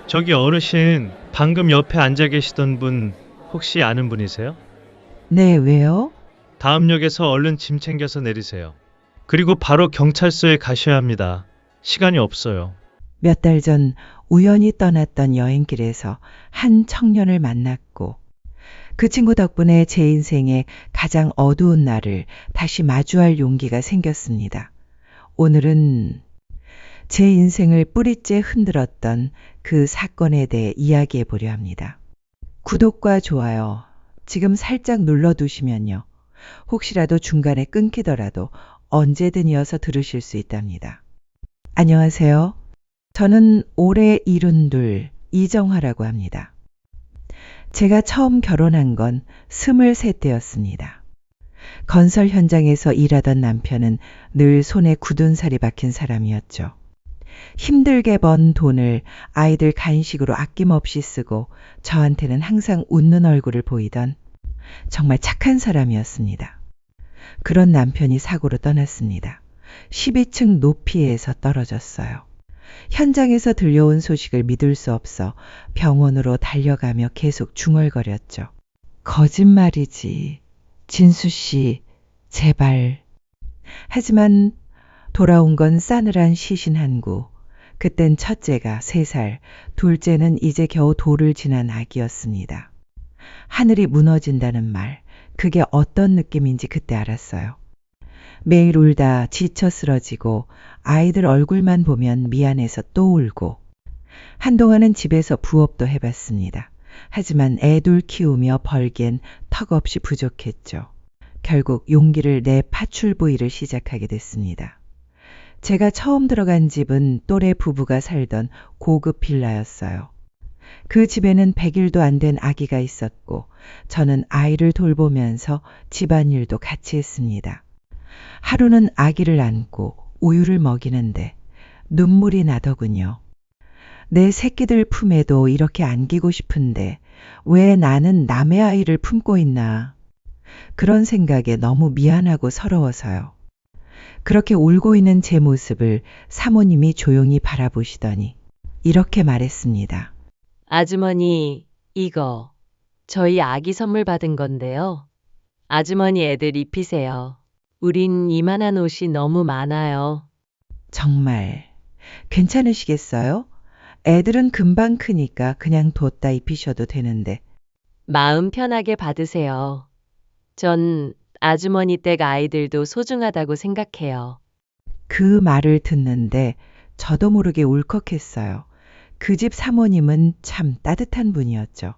저기 어르신, 방금 옆에 앉아 계시던 분 혹시 아는 분이세요? 네, 왜요? 다음 역에서 얼른 짐 챙겨서 내리세요. 그리고 바로 경찰서에 가셔야 합니다. 시간이 없어요. 몇 달 전 우연히 떠났던 여행길에서 한 청년을 만났고 그 친구 덕분에 제 인생의 가장 어두운 날을 다시 마주할 용기가 생겼습니다. 오늘은 제 인생을 뿌리째 흔들었던 그 사건에 대해 이야기해 보려 합니다. 구독과 좋아요 지금 살짝 눌러두시면요. 혹시라도 중간에 끊기더라도 언제든 이어서 들으실 수 있답니다. 안녕하세요. 저는 올해 72 이정화라고 합니다. 제가 처음 결혼한 건 23 때였습니다. 건설 현장에서 일하던 남편은 늘 손에 굳은 살이 박힌 사람이었죠. 힘들게 번 돈을 아이들 간식으로 아낌없이 쓰고 저한테는 항상 웃는 얼굴을 보이던 정말 착한 사람이었습니다. 그런 남편이 사고로 떠났습니다. 12층 높이에서 떨어졌어요. 현장에서 들려온 소식을 믿을 수 없어 병원으로 달려가며 계속 중얼거렸죠. 거짓말이지. 진수 씨, 제발. 하지만 돌아온 건 싸늘한 시신 한 구. 그땐 첫째가 3살, 둘째는 이제 겨우 돌을 지난 아기였습니다. 하늘이 무너진다는 말, 그게 어떤 느낌인지 그때 알았어요. 매일 울다 지쳐 쓰러지고 아이들 얼굴만 보면 미안해서 또 울고 한동안은 집에서 부업도 해봤습니다. 하지만 애둘 키우며 벌기엔 턱없이 부족했죠. 결국 용기를 내 파출 부위를 시작하게 됐습니다. 제가 처음 들어간 집은 또래 부부가 살던 고급 빌라였어요. 그 집에는 100일도 안 된 아기가 있었고 저는 아이를 돌보면서 집안일도 같이 했습니다. 하루는 아기를 안고 우유를 먹이는데 눈물이 나더군요. 내 새끼들 품에도 이렇게 안기고 싶은데 왜 나는 남의 아이를 품고 있나. 그런 생각에 너무 미안하고 서러워서요. 그렇게 울고 있는 제 모습을 사모님이 조용히 바라보시더니 이렇게 말했습니다. 아주머니, 이거 저희 아기 선물 받은 건데요. 아주머니 애들 입히세요. 우린 이만한 옷이 너무 많아요. 정말 괜찮으시겠어요? 애들은 금방 크니까 그냥 뒀다 입히셔도 되는데. 마음 편하게 받으세요. 전 아주머니 댁 아이들도 소중하다고 생각해요. 그 말을 듣는데 저도 모르게 울컥했어요. 그 집 사모님은 참 따뜻한 분이었죠.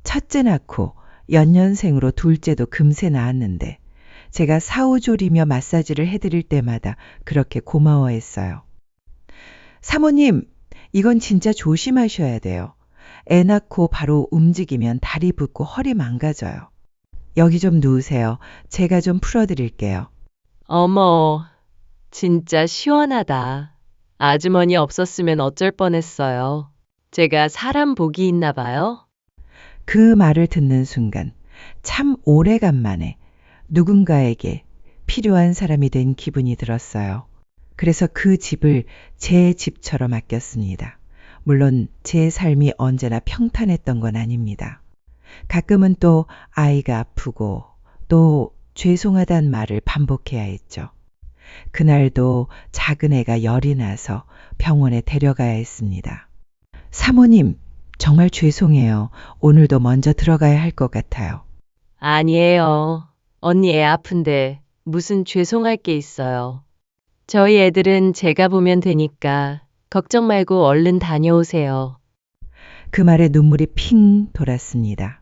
첫째 낳고 연년생으로 둘째도 금세 낳았는데 제가 사후조리며 마사지를 해드릴 때마다 그렇게 고마워했어요. 사모님, 이건 진짜 조심하셔야 돼요. 애 낳고 바로 움직이면 다리 붓고 허리 망가져요. 여기 좀 누우세요. 제가 좀 풀어드릴게요. 어머, 진짜 시원하다. 아주머니 없었으면 어쩔 뻔했어요. 제가 사람 복이 있나 봐요. 그 말을 듣는 순간 참 오래간만에 누군가에게 필요한 사람이 된 기분이 들었어요. 그래서 그 집을 제 집처럼 아꼈습니다. 물론 제 삶이 언제나 평탄했던 건 아닙니다. 가끔은 또 아이가 아프고 또 죄송하단 말을 반복해야 했죠. 그날도 작은 애가 열이 나서 병원에 데려가야 했습니다. 사모님, 정말 죄송해요. 오늘도 먼저 들어가야 할 것 같아요. 아니에요. 언니 애 아픈데 무슨 죄송할 게 있어요. 저희 애들은 제가 보면 되니까 걱정 말고 얼른 다녀오세요. 그 말에 눈물이 핑 돌았습니다.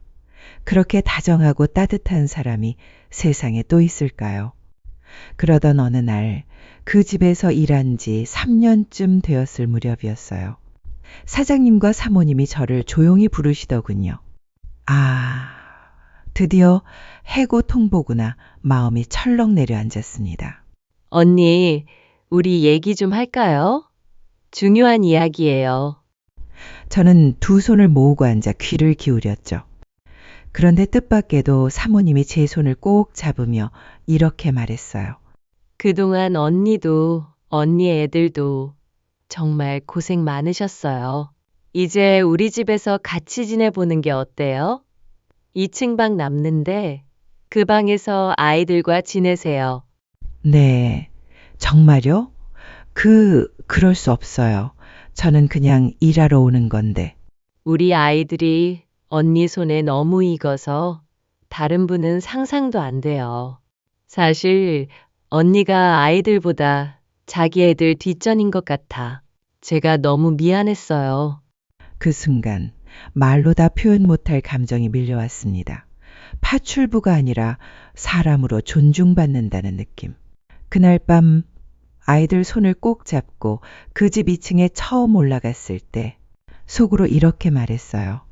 그렇게 다정하고 따뜻한 사람이 세상에 또 있을까요? 그러던 어느 날 그 집에서 일한 지 3년쯤 되었을 무렵이었어요. 사장님과 사모님이 저를 조용히 부르시더군요. 아, 드디어 해고 통보구나. 마음이 철렁 내려앉았습니다. 언니, 우리 얘기 좀 할까요? 중요한 이야기예요. 저는 두 손을 모으고 앉아 귀를 기울였죠. 그런데 뜻밖에도 사모님이 제 손을 꼭 잡으며 이렇게 말했어요. 그동안 언니도, 언니 애들도 정말 고생 많으셨어요. 이제 우리 집에서 같이 지내보는 게 어때요? 2층 방 남는데 그 방에서 아이들과 지내세요. 네, 정말요? 그럴 수 없어요. 저는 그냥 일하러 오는 건데. 우리 아이들이 언니 손에 너무 익어서 다른 분은 상상도 안 돼요. 사실 언니가 아이들보다 자기 애들 뒷전인 것 같아. 제가 너무 미안했어요. 그 순간 말로 다 표현 못할 감정이 밀려왔습니다. 파출부가 아니라 사람으로 존중받는다는 느낌. 그날 밤 아이들 손을 꼭 잡고 그 집 2층에 처음 올라갔을 때 속으로 이렇게 말했어요.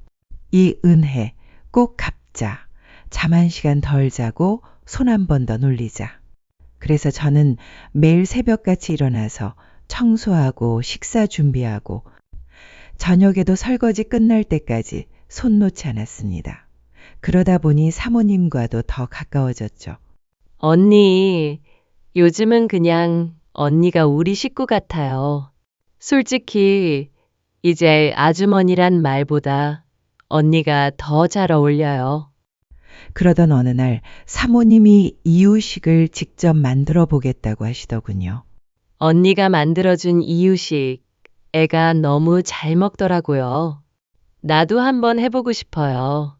이 은혜 꼭 갚자. 잠 한 시간 덜 자고 손 한 번 더 놀리자. 그래서 저는 매일 새벽같이 일어나서 청소하고 식사 준비하고 저녁에도 설거지 끝날 때까지 손 놓지 않았습니다. 그러다 보니 사모님과도 더 가까워졌죠. 언니, 요즘은 그냥 언니가 우리 식구 같아요. 솔직히 이제 아주머니란 말보다 언니가 더 잘 어울려요. 그러던 어느 날 사모님이 이유식을 직접 만들어 보겠다고 하시더군요. 언니가 만들어준 이유식, 애가 너무 잘 먹더라고요. 나도 한번 해보고 싶어요.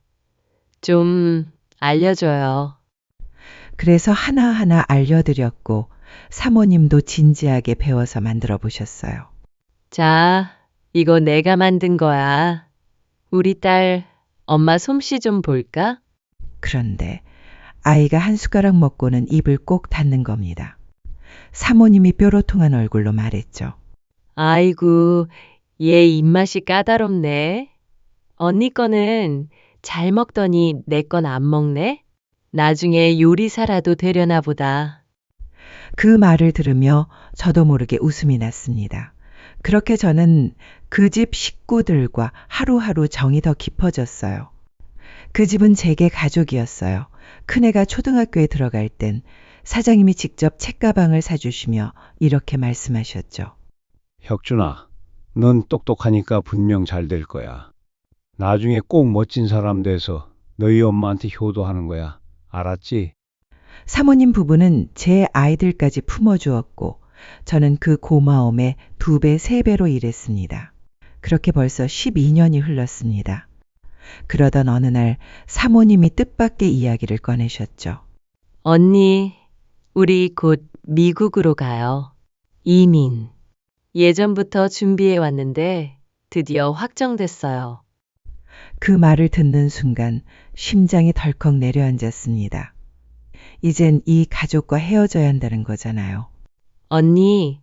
좀 알려줘요. 그래서 하나하나 알려드렸고 사모님도 진지하게 배워서 만들어 보셨어요. 자, 이거 내가 만든 거야. 우리 딸, 엄마 솜씨 좀 볼까? 그런데 아이가 한 숟가락 먹고는 입을 꼭 닫는 겁니다. 사모님이 뾰로통한 얼굴로 말했죠. 아이고, 얘 입맛이 까다롭네. 언니 거는 잘 먹더니 내 건 안 먹네? 나중에 요리사라도 되려나 보다. 그 말을 들으며 저도 모르게 웃음이 났습니다. 그렇게 저는 그 집 식구들과 하루하루 정이 더 깊어졌어요. 그 집은 제게 가족이었어요. 큰애가 초등학교에 들어갈 땐 사장님이 직접 책가방을 사주시며 이렇게 말씀하셨죠. 혁준아, 넌 똑똑하니까 분명 잘 될 거야. 나중에 꼭 멋진 사람 돼서 너희 엄마한테 효도하는 거야. 알았지? 사모님 부부는 제 아이들까지 품어주었고 저는 그 고마움에 2배, 3배로 일했습니다. 그렇게 벌써 12년이 흘렀습니다. 그러던 어느 날 사모님이 뜻밖의 이야기를 꺼내셨죠. 언니, 우리 곧 미국으로 가요. 이민. 예전부터 준비해 왔는데 드디어 확정됐어요. 그 말을 듣는 순간 심장이 덜컥 내려앉았습니다. 이젠 이 가족과 헤어져야 한다는 거잖아요. 언니,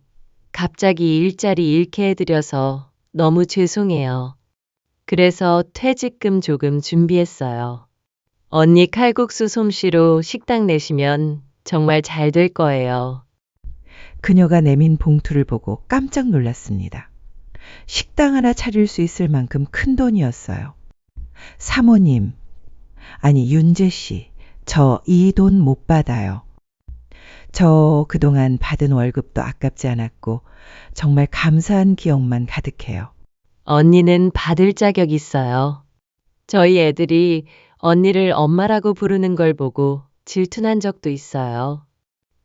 갑자기 일자리 잃게 해드려서 너무 죄송해요. 그래서 퇴직금 조금 준비했어요. 언니 칼국수 솜씨로 식당 내시면 정말 잘 될 거예요. 그녀가 내민 봉투를 보고 깜짝 놀랐습니다. 식당 하나 차릴 수 있을 만큼 큰 돈이었어요. 사모님, 아니 윤재 씨, 저 이 돈 못 받아요. 저 그동안 받은 월급도 아깝지 않았고 정말 감사한 기억만 가득해요. 언니는 받을 자격 있어요. 저희 애들이 언니를 엄마라고 부르는 걸 보고 질투난 적도 있어요.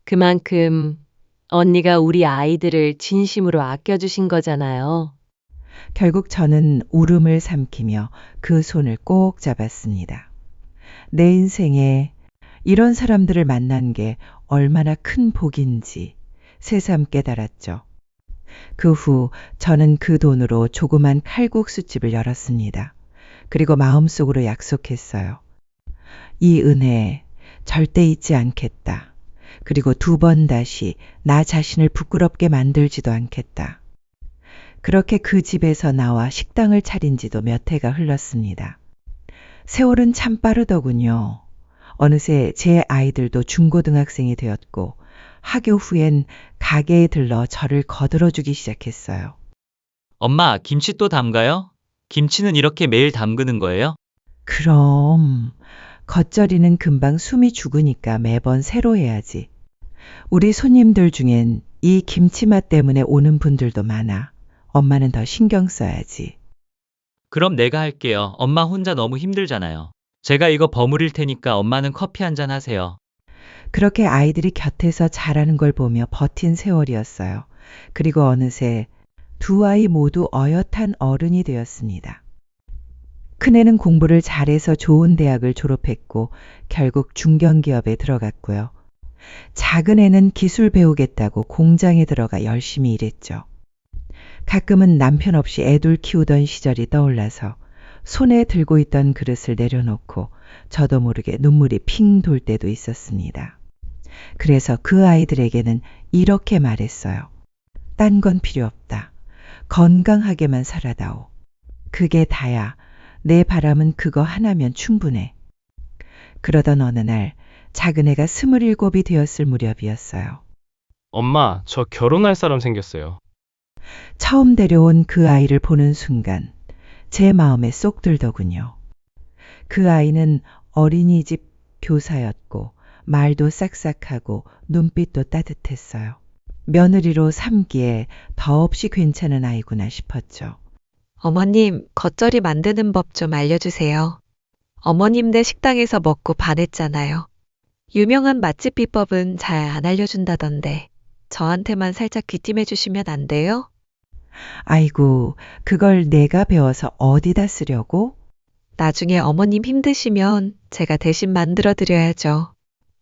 그만큼 언니가 우리 아이들을 진심으로 아껴주신 거잖아요. 결국 저는 울음을 삼키며 그 손을 꼭 잡았습니다. 내 인생에 이런 사람들을 만난 게 얼마나 큰 복인지 새삼 깨달았죠. 그 후 저는 그 돈으로 조그만 칼국수집을 열었습니다. 그리고 마음속으로 약속했어요. 이 은혜 절대 잊지 않겠다. 그리고 2번 다시 나 자신을 부끄럽게 만들지도 않겠다. 그렇게 그 집에서 나와 식당을 차린 지도 몇 해가 흘렀습니다. 세월은 참 빠르더군요. 어느새 제 아이들도 중고등학생이 되었고 학교 후엔 가게에 들러 저를 거들어주기 시작했어요. 엄마, 김치 또 담가요? 김치는 이렇게 매일 담그는 거예요? 그럼 겉절이는 금방 숨이 죽으니까 매번 새로 해야지. 우리 손님들 중엔 이 김치맛 때문에 오는 분들도 많아. 엄마는 더 신경 써야지. 그럼 내가 할게요. 엄마 혼자 너무 힘들잖아요. 제가 이거 버무릴 테니까 엄마는 커피 한 잔 하세요. 그렇게 아이들이 곁에서 자라는 걸 보며 버틴 세월이었어요. 그리고 어느새 두 아이 모두 어엿한 어른이 되었습니다. 큰애는 공부를 잘해서 좋은 대학을 졸업했고 결국 중견기업에 들어갔고요. 작은 애는 기술 배우겠다고 공장에 들어가 열심히 일했죠. 가끔은 남편 없이 애들 키우던 시절이 떠올라서 손에 들고 있던 그릇을 내려놓고 저도 모르게 눈물이 핑 돌 때도 있었습니다. 그래서 그 아이들에게는 이렇게 말했어요. 딴 건 필요 없다. 건강하게만 살아다오. 그게 다야. 내 바람은 그거 하나면 충분해. 그러던 어느 날 작은 애가 27이 되었을 무렵이었어요. 엄마, 저 결혼할 사람 생겼어요. 처음 데려온 그 아이를 보는 순간 제 마음에 쏙 들더군요. 그 아이는 어린이집 교사였고 말도 싹싹하고 눈빛도 따뜻했어요. 며느리로 삼기에 더없이 괜찮은 아이구나 싶었죠. 어머님, 겉절이 만드는 법 좀 알려주세요. 어머님네 식당에서 먹고 반했잖아요. 유명한 맛집 비법은 잘 안 알려준다던데 저한테만 살짝 귀띔해 주시면 안 돼요? 아이고, 그걸 내가 배워서 어디다 쓰려고? 나중에 어머님 힘드시면 제가 대신 만들어 드려야죠.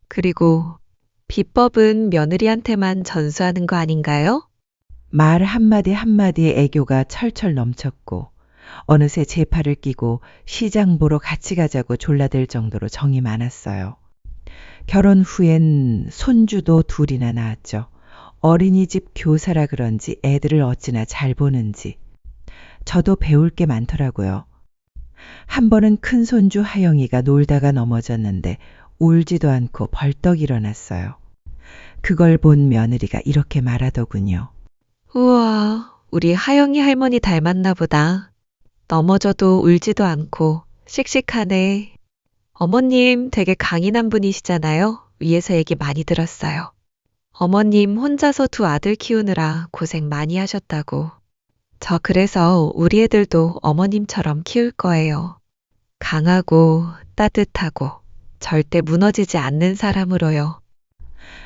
그리고 비법은 며느리한테만 전수하는 거 아닌가요? 말 한마디 한마디에 애교가 철철 넘쳤고 어느새 제 팔을 끼고 시장 보러 같이 가자고 졸라댈 정도로 정이 많았어요. 결혼 후엔 손주도 둘이나 낳았죠. 어린이집 교사라 그런지 애들을 어찌나 잘 보는지. 저도 배울 게 많더라고요. 한 번은 큰 손주 하영이가 놀다가 넘어졌는데 울지도 않고 벌떡 일어났어요. 그걸 본 며느리가 이렇게 말하더군요. 우와, 우리 하영이 할머니 닮았나 보다. 넘어져도 울지도 않고 씩씩하네. 어머님 되게 강인한 분이시잖아요. 위에서 얘기 많이 들었어요. 어머님 혼자서 두 아들 키우느라 고생 많이 하셨다고. 저 그래서 우리 애들도 어머님처럼 키울 거예요. 강하고 따뜻하고 절대 무너지지 않는 사람으로요.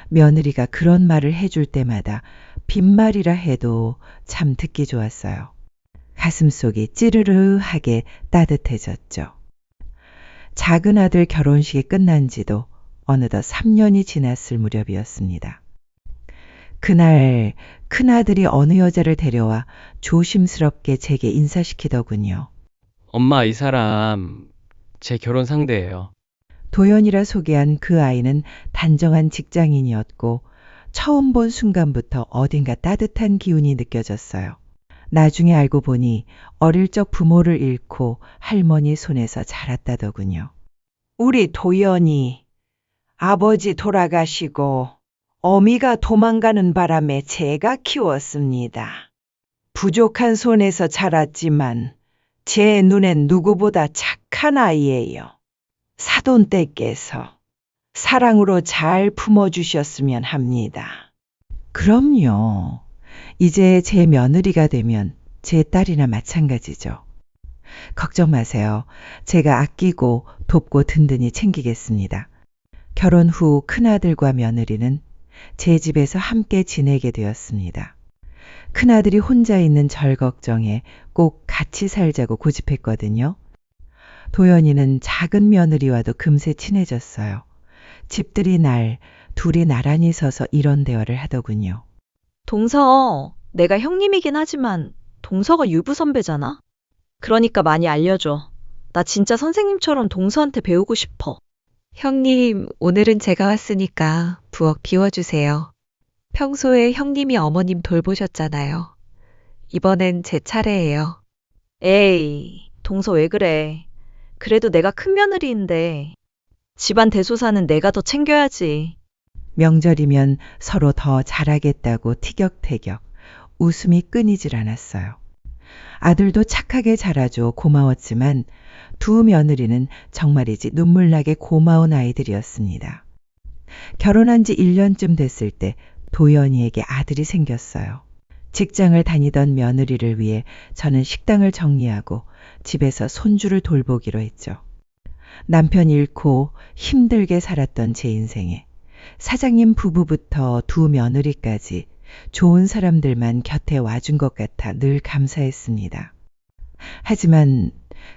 며느리가 그런 말을 해줄 때마다 빈말이라 해도 참 듣기 좋았어요. 가슴속이 찌르르하게 따뜻해졌죠. 작은 아들 결혼식이 끝난 지도 어느덧 3년이 지났을 무렵이었습니다. 그날 큰아들이 어느 여자를 데려와 조심스럽게 제게 인사시키더군요. 엄마, 이 사람 제 결혼 상대예요. 도연이라 소개한 그 아이는 단정한 직장인이었고 처음 본 순간부터 어딘가 따뜻한 기운이 느껴졌어요. 나중에 알고 보니 어릴 적 부모를 잃고 할머니 손에서 자랐다더군요. 우리 도연이 아버지 돌아가시고 어미가 도망가는 바람에 제가 키웠습니다. 부족한 손에서 자랐지만 제 눈엔 누구보다 착한 아이예요. 사돈댁께서 사랑으로 잘 품어주셨으면 합니다. 그럼요. 이제 제 며느리가 되면 제 딸이나 마찬가지죠. 걱정 마세요. 제가 아끼고 돕고 든든히 챙기겠습니다. 결혼 후 큰아들과 며느리는 제 집에서 함께 지내게 되었습니다. 큰아들이 혼자 있는 절 걱정에 꼭 같이 살자고 고집했거든요. 도연이는 작은 며느리와도 금세 친해졌어요. 집들이 날 둘이 나란히 서서 이런 대화를 하더군요. 동서, 내가 형님이긴 하지만 동서가 유부 선배잖아? 그러니까 많이 알려줘. 나 진짜 선생님처럼 동서한테 배우고 싶어. 형님, 오늘은 제가 왔으니까 부엌 비워주세요. 평소에 형님이 어머님 돌보셨잖아요. 이번엔 제 차례예요. 에이, 동서 왜 그래. 그래도 내가 큰 며느리인데 집안 대소사는 내가 더 챙겨야지. 명절이면 서로 더 잘하겠다고 티격태격 웃음이 끊이질 않았어요. 아들도 착하게 자라줘 고마웠지만 두 며느리는 정말이지 눈물나게 고마운 아이들이었습니다. 결혼한 지 1년쯤 됐을 때 도연이에게 아들이 생겼어요. 직장을 다니던 며느리를 위해 저는 식당을 정리하고 집에서 손주를 돌보기로 했죠. 남편 잃고 힘들게 살았던 제 인생에 사장님 부부부터 두 며느리까지 좋은 사람들만 곁에 와준 것 같아 늘 감사했습니다. 하지만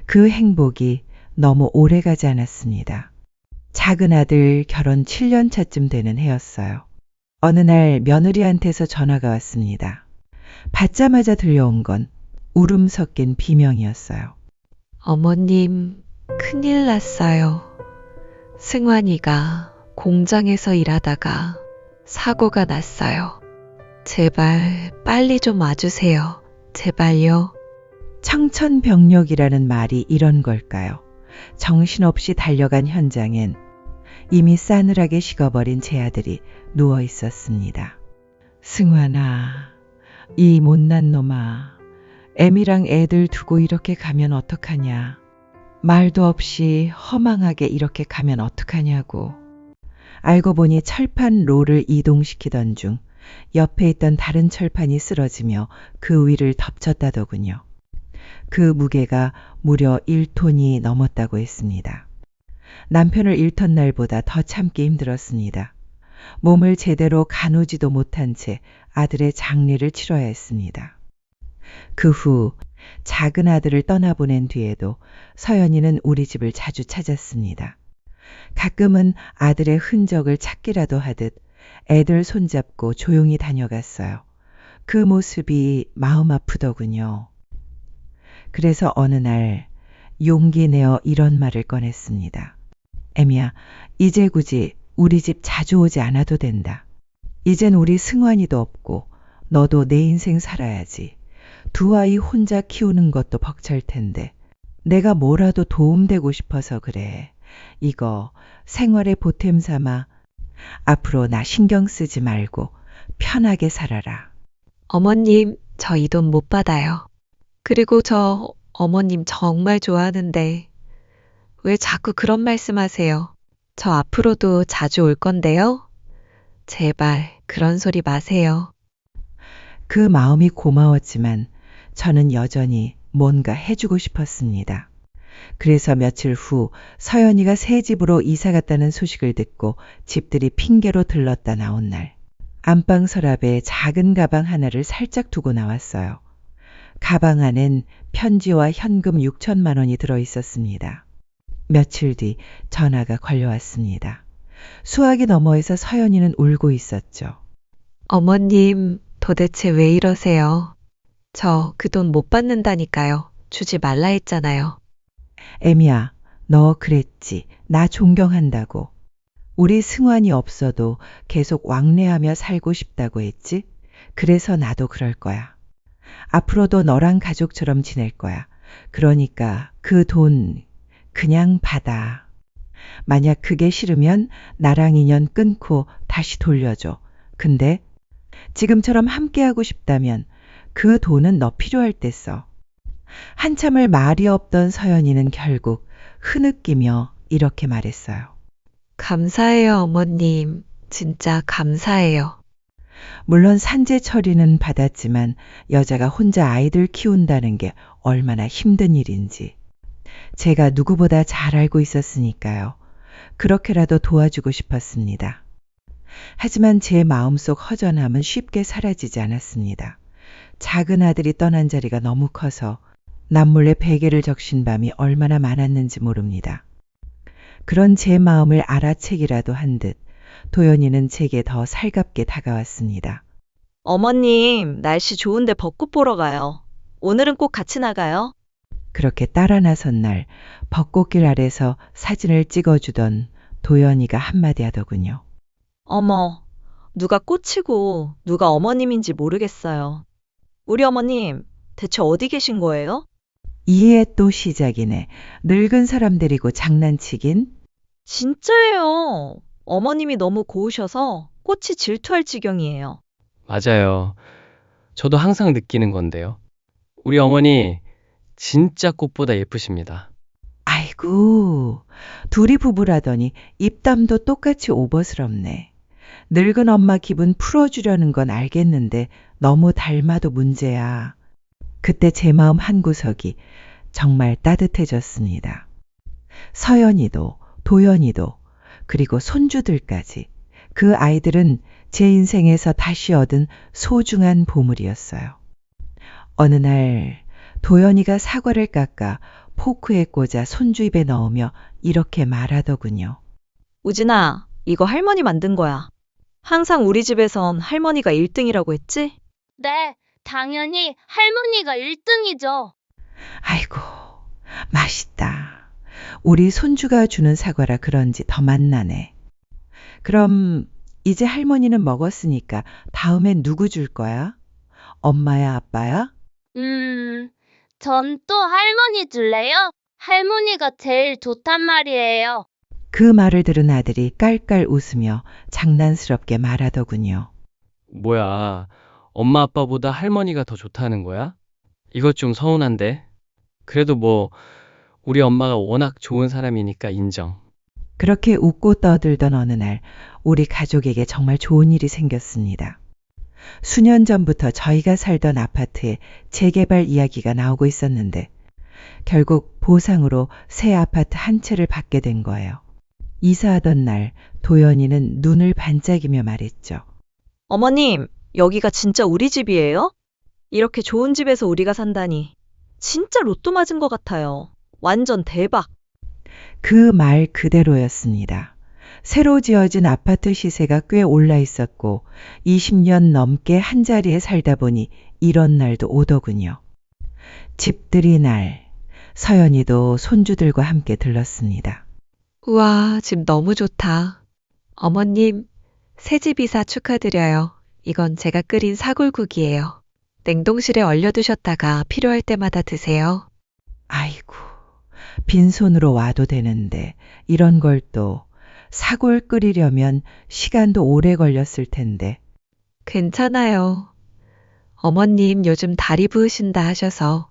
그 행복이 너무 오래 가지 않았습니다. 작은 아들 결혼 7년 차쯤 되는 해였어요. 어느 날 며느리한테서 전화가 왔습니다. 받자마자 들려온 건 울음 섞인 비명이었어요. 어머님, 큰일 났어요. 승환이가 공장에서 일하다가 사고가 났어요. 제발 빨리 좀 와주세요. 제발요. 청천벽력이라는 말이 이런 걸까요? 정신없이 달려간 현장엔 이미 싸늘하게 식어버린 제 아들이 누워 있었습니다. 승환아, 이 못난 놈아, 애미랑 애들 두고 이렇게 가면 어떡하냐. 말도 없이 허망하게 이렇게 가면 어떡하냐고. 알고 보니 철판 롤을 이동시키던 중 옆에 있던 다른 철판이 쓰러지며 그 위를 덮쳤다더군요. 그 무게가 무려 1톤이 넘었다고 했습니다. 남편을 잃던 날보다 더 참기 힘들었습니다. 몸을 제대로 가누지도 못한 채 아들의 장례를 치러야 했습니다. 그 후 작은 아들을 떠나보낸 뒤에도 서연이는 우리 집을 자주 찾았습니다. 가끔은 아들의 흔적을 찾기라도 하듯 애들 손잡고 조용히 다녀갔어요. 그 모습이 마음 아프더군요. 그래서 어느 날 용기 내어 이런 말을 꺼냈습니다. 애미야, 이제 굳이 우리 집 자주 오지 않아도 된다. 이젠 우리 승환이도 없고 너도 내 인생 살아야지. 두 아이 혼자 키우는 것도 벅찰 텐데 내가 뭐라도 도움되고 싶어서 그래. 이거 생활의 보탬 삼아 앞으로 나 신경 쓰지 말고 편하게 살아라. 어머님, 저 이 돈 못 받아요. 그리고 저 어머님 정말 좋아하는데 왜 자꾸 그런 말씀하세요? 저 앞으로도 자주 올 건데요. 제발 그런 소리 마세요. 그 마음이 고마웠지만 저는 여전히 뭔가 해주고 싶었습니다. 그래서 며칠 후 서연이가 새 집으로 이사 갔다는 소식을 듣고 집들이 핑계로 들렀다 나온 날, 안방 서랍에 작은 가방 하나를 살짝 두고 나왔어요. 가방 안엔 편지와 현금 6천만 원이 들어 있었습니다. 며칠 뒤 전화가 걸려왔습니다. 수화기 너머에서 서연이는 울고 있었죠. 어머님, 도대체 왜 이러세요? 저 그 돈 못 받는다니까요. 주지 말라 했잖아요. 애미야, 너 그랬지. 나 존경한다고. 우리 승환이 없어도 계속 왕래하며 살고 싶다고 했지? 그래서 나도 그럴 거야. 앞으로도 너랑 가족처럼 지낼 거야. 그러니까 그 돈 그냥 받아. 만약 그게 싫으면 나랑 인연 끊고 다시 돌려줘. 근데 지금처럼 함께하고 싶다면 그 돈은 너 필요할 때 써. 한참을 말이 없던 서연이는 결국 흐느끼며 이렇게 말했어요. 감사해요, 어머님. 진짜 감사해요. 물론 산재 처리는 받았지만 여자가 혼자 아이들 키운다는 게 얼마나 힘든 일인지 제가 누구보다 잘 알고 있었으니까요. 그렇게라도 도와주고 싶었습니다. 하지만 제 마음속 허전함은 쉽게 사라지지 않았습니다. 작은 아들이 떠난 자리가 너무 커서 남몰래 베개를 적신 밤이 얼마나 많았는지 모릅니다. 그런 제 마음을 알아채기라도 한 듯 도연이는 제게 더 살갑게 다가왔습니다. 어머님, 날씨 좋은데 벚꽃 보러 가요. 오늘은 꼭 같이 나가요. 그렇게 따라 나선 날 벚꽃길 아래서 사진을 찍어주던 도연이가 한마디 하더군요. 어머, 누가 꽃이고 누가 어머님인지 모르겠어요. 우리 어머님, 대체 어디 계신 거예요? 이해 또 시작이네. 늙은 사람 데리고 장난치긴? 진짜예요. 어머님이 너무 고우셔서 꽃이 질투할 지경이에요. 맞아요. 저도 항상 느끼는 건데요. 우리 어머니 진짜 꽃보다 예쁘십니다. 아이고, 둘이 부부라더니 입담도 똑같이 오버스럽네. 늙은 엄마 기분 풀어주려는 건 알겠는데 너무 닮아도 문제야. 그때 제 마음 한구석이 정말 따뜻해졌습니다. 서연이도, 도연이도, 그리고 손주들까지 그 아이들은 제 인생에서 다시 얻은 소중한 보물이었어요. 어느 날 도연이가 사과를 깎아 포크에 꽂아 손주 입에 넣으며 이렇게 말하더군요. 우진아, 이거 할머니 만든 거야. 항상 우리 집에선 할머니가 1등이라고 했지? 네, 당연히 할머니가 1등이죠. 아이고, 맛있다. 우리 손주가 주는 사과라 그런지 더 맛나네. 그럼 이제 할머니는 먹었으니까 다음엔 누구 줄 거야? 엄마야, 아빠야? 전 또 할머니 줄래요? 할머니가 제일 좋단 말이에요. 그 말을 들은 아들이 깔깔 웃으며 장난스럽게 말하더군요. 뭐야, 엄마 아빠보다 할머니가 더 좋다는 거야? 이것 좀 서운한데. 그래도 뭐 우리 엄마가 워낙 좋은 사람이니까 인정. 그렇게 웃고 떠들던 어느 날 우리 가족에게 정말 좋은 일이 생겼습니다. 수년 전부터 저희가 살던 아파트에 재개발 이야기가 나오고 있었는데 결국 보상으로 새 아파트 한 채를 받게 된 거예요. 이사하던 날 도연이는 눈을 반짝이며 말했죠. 어머님, 여기가 진짜 우리 집이에요? 이렇게 좋은 집에서 우리가 산다니. 진짜 로또 맞은 것 같아요. 완전 대박. 그 말 그대로였습니다. 새로 지어진 아파트 시세가 꽤 올라 있었고 20년 넘게 한자리에 살다 보니 이런 날도 오더군요. 집들이 날 서연이도 손주들과 함께 들렀습니다. 우와, 집 너무 좋다. 어머님, 새집 이사 축하드려요. 이건 제가 끓인 사골국이에요. 냉동실에 얼려두셨다가 필요할 때마다 드세요. 아이고, 빈손으로 와도 되는데 이런 걸 또 사골 끓이려면 시간도 오래 걸렸을 텐데. 괜찮아요. 어머님 요즘 다리 부으신다 하셔서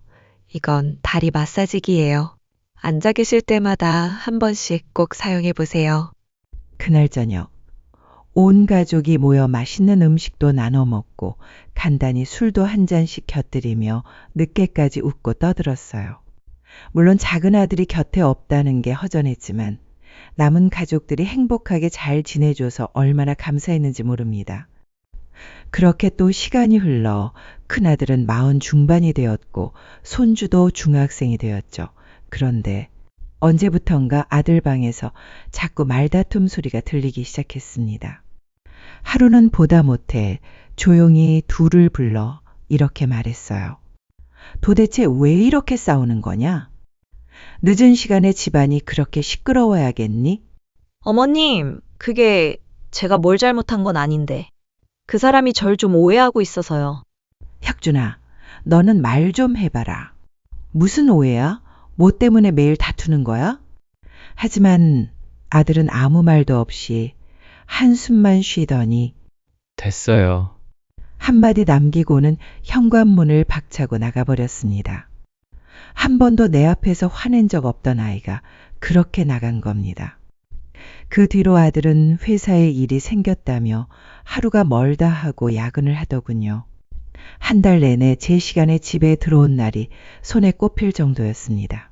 이건 다리 마사지기예요. 앉아 계실 때마다 한 번씩 꼭 사용해 보세요. 그날 저녁 온 가족이 모여 맛있는 음식도 나눠 먹고 간단히 술도 한 잔씩 곁들이며 늦게까지 웃고 떠들었어요. 물론 작은 아들이 곁에 없다는 게 허전했지만 남은 가족들이 행복하게 잘 지내줘서 얼마나 감사했는지 모릅니다. 그렇게 또 시간이 흘러 큰아들은 40 중반이 되었고 손주도 중학생이 되었죠. 그런데 언제부턴가 아들 방에서 자꾸 말다툼 소리가 들리기 시작했습니다. 하루는 보다 못해 조용히 둘을 불러 이렇게 말했어요. 도대체 왜 이렇게 싸우는 거냐? 늦은 시간에 집안이 그렇게 시끄러워야겠니? 어머님, 그게 제가 뭘 잘못한 건 아닌데. 그 사람이 절 좀 오해하고 있어서요. 혁준아, 너는 말 좀 해봐라. 무슨 오해야? 뭐 때문에 매일 다투는 거야? 하지만 아들은 아무 말도 없이 한숨만 쉬더니 됐어요. 한마디 남기고는 현관문을 박차고 나가버렸습니다. 한 번도 내 앞에서 화낸 적 없던 아이가 그렇게 나간 겁니다. 그 뒤로 아들은 회사에 일이 생겼다며 하루가 멀다 하고 야근을 하더군요. 한 달 내내 제 시간에 집에 들어온 날이 손에 꼽힐 정도였습니다.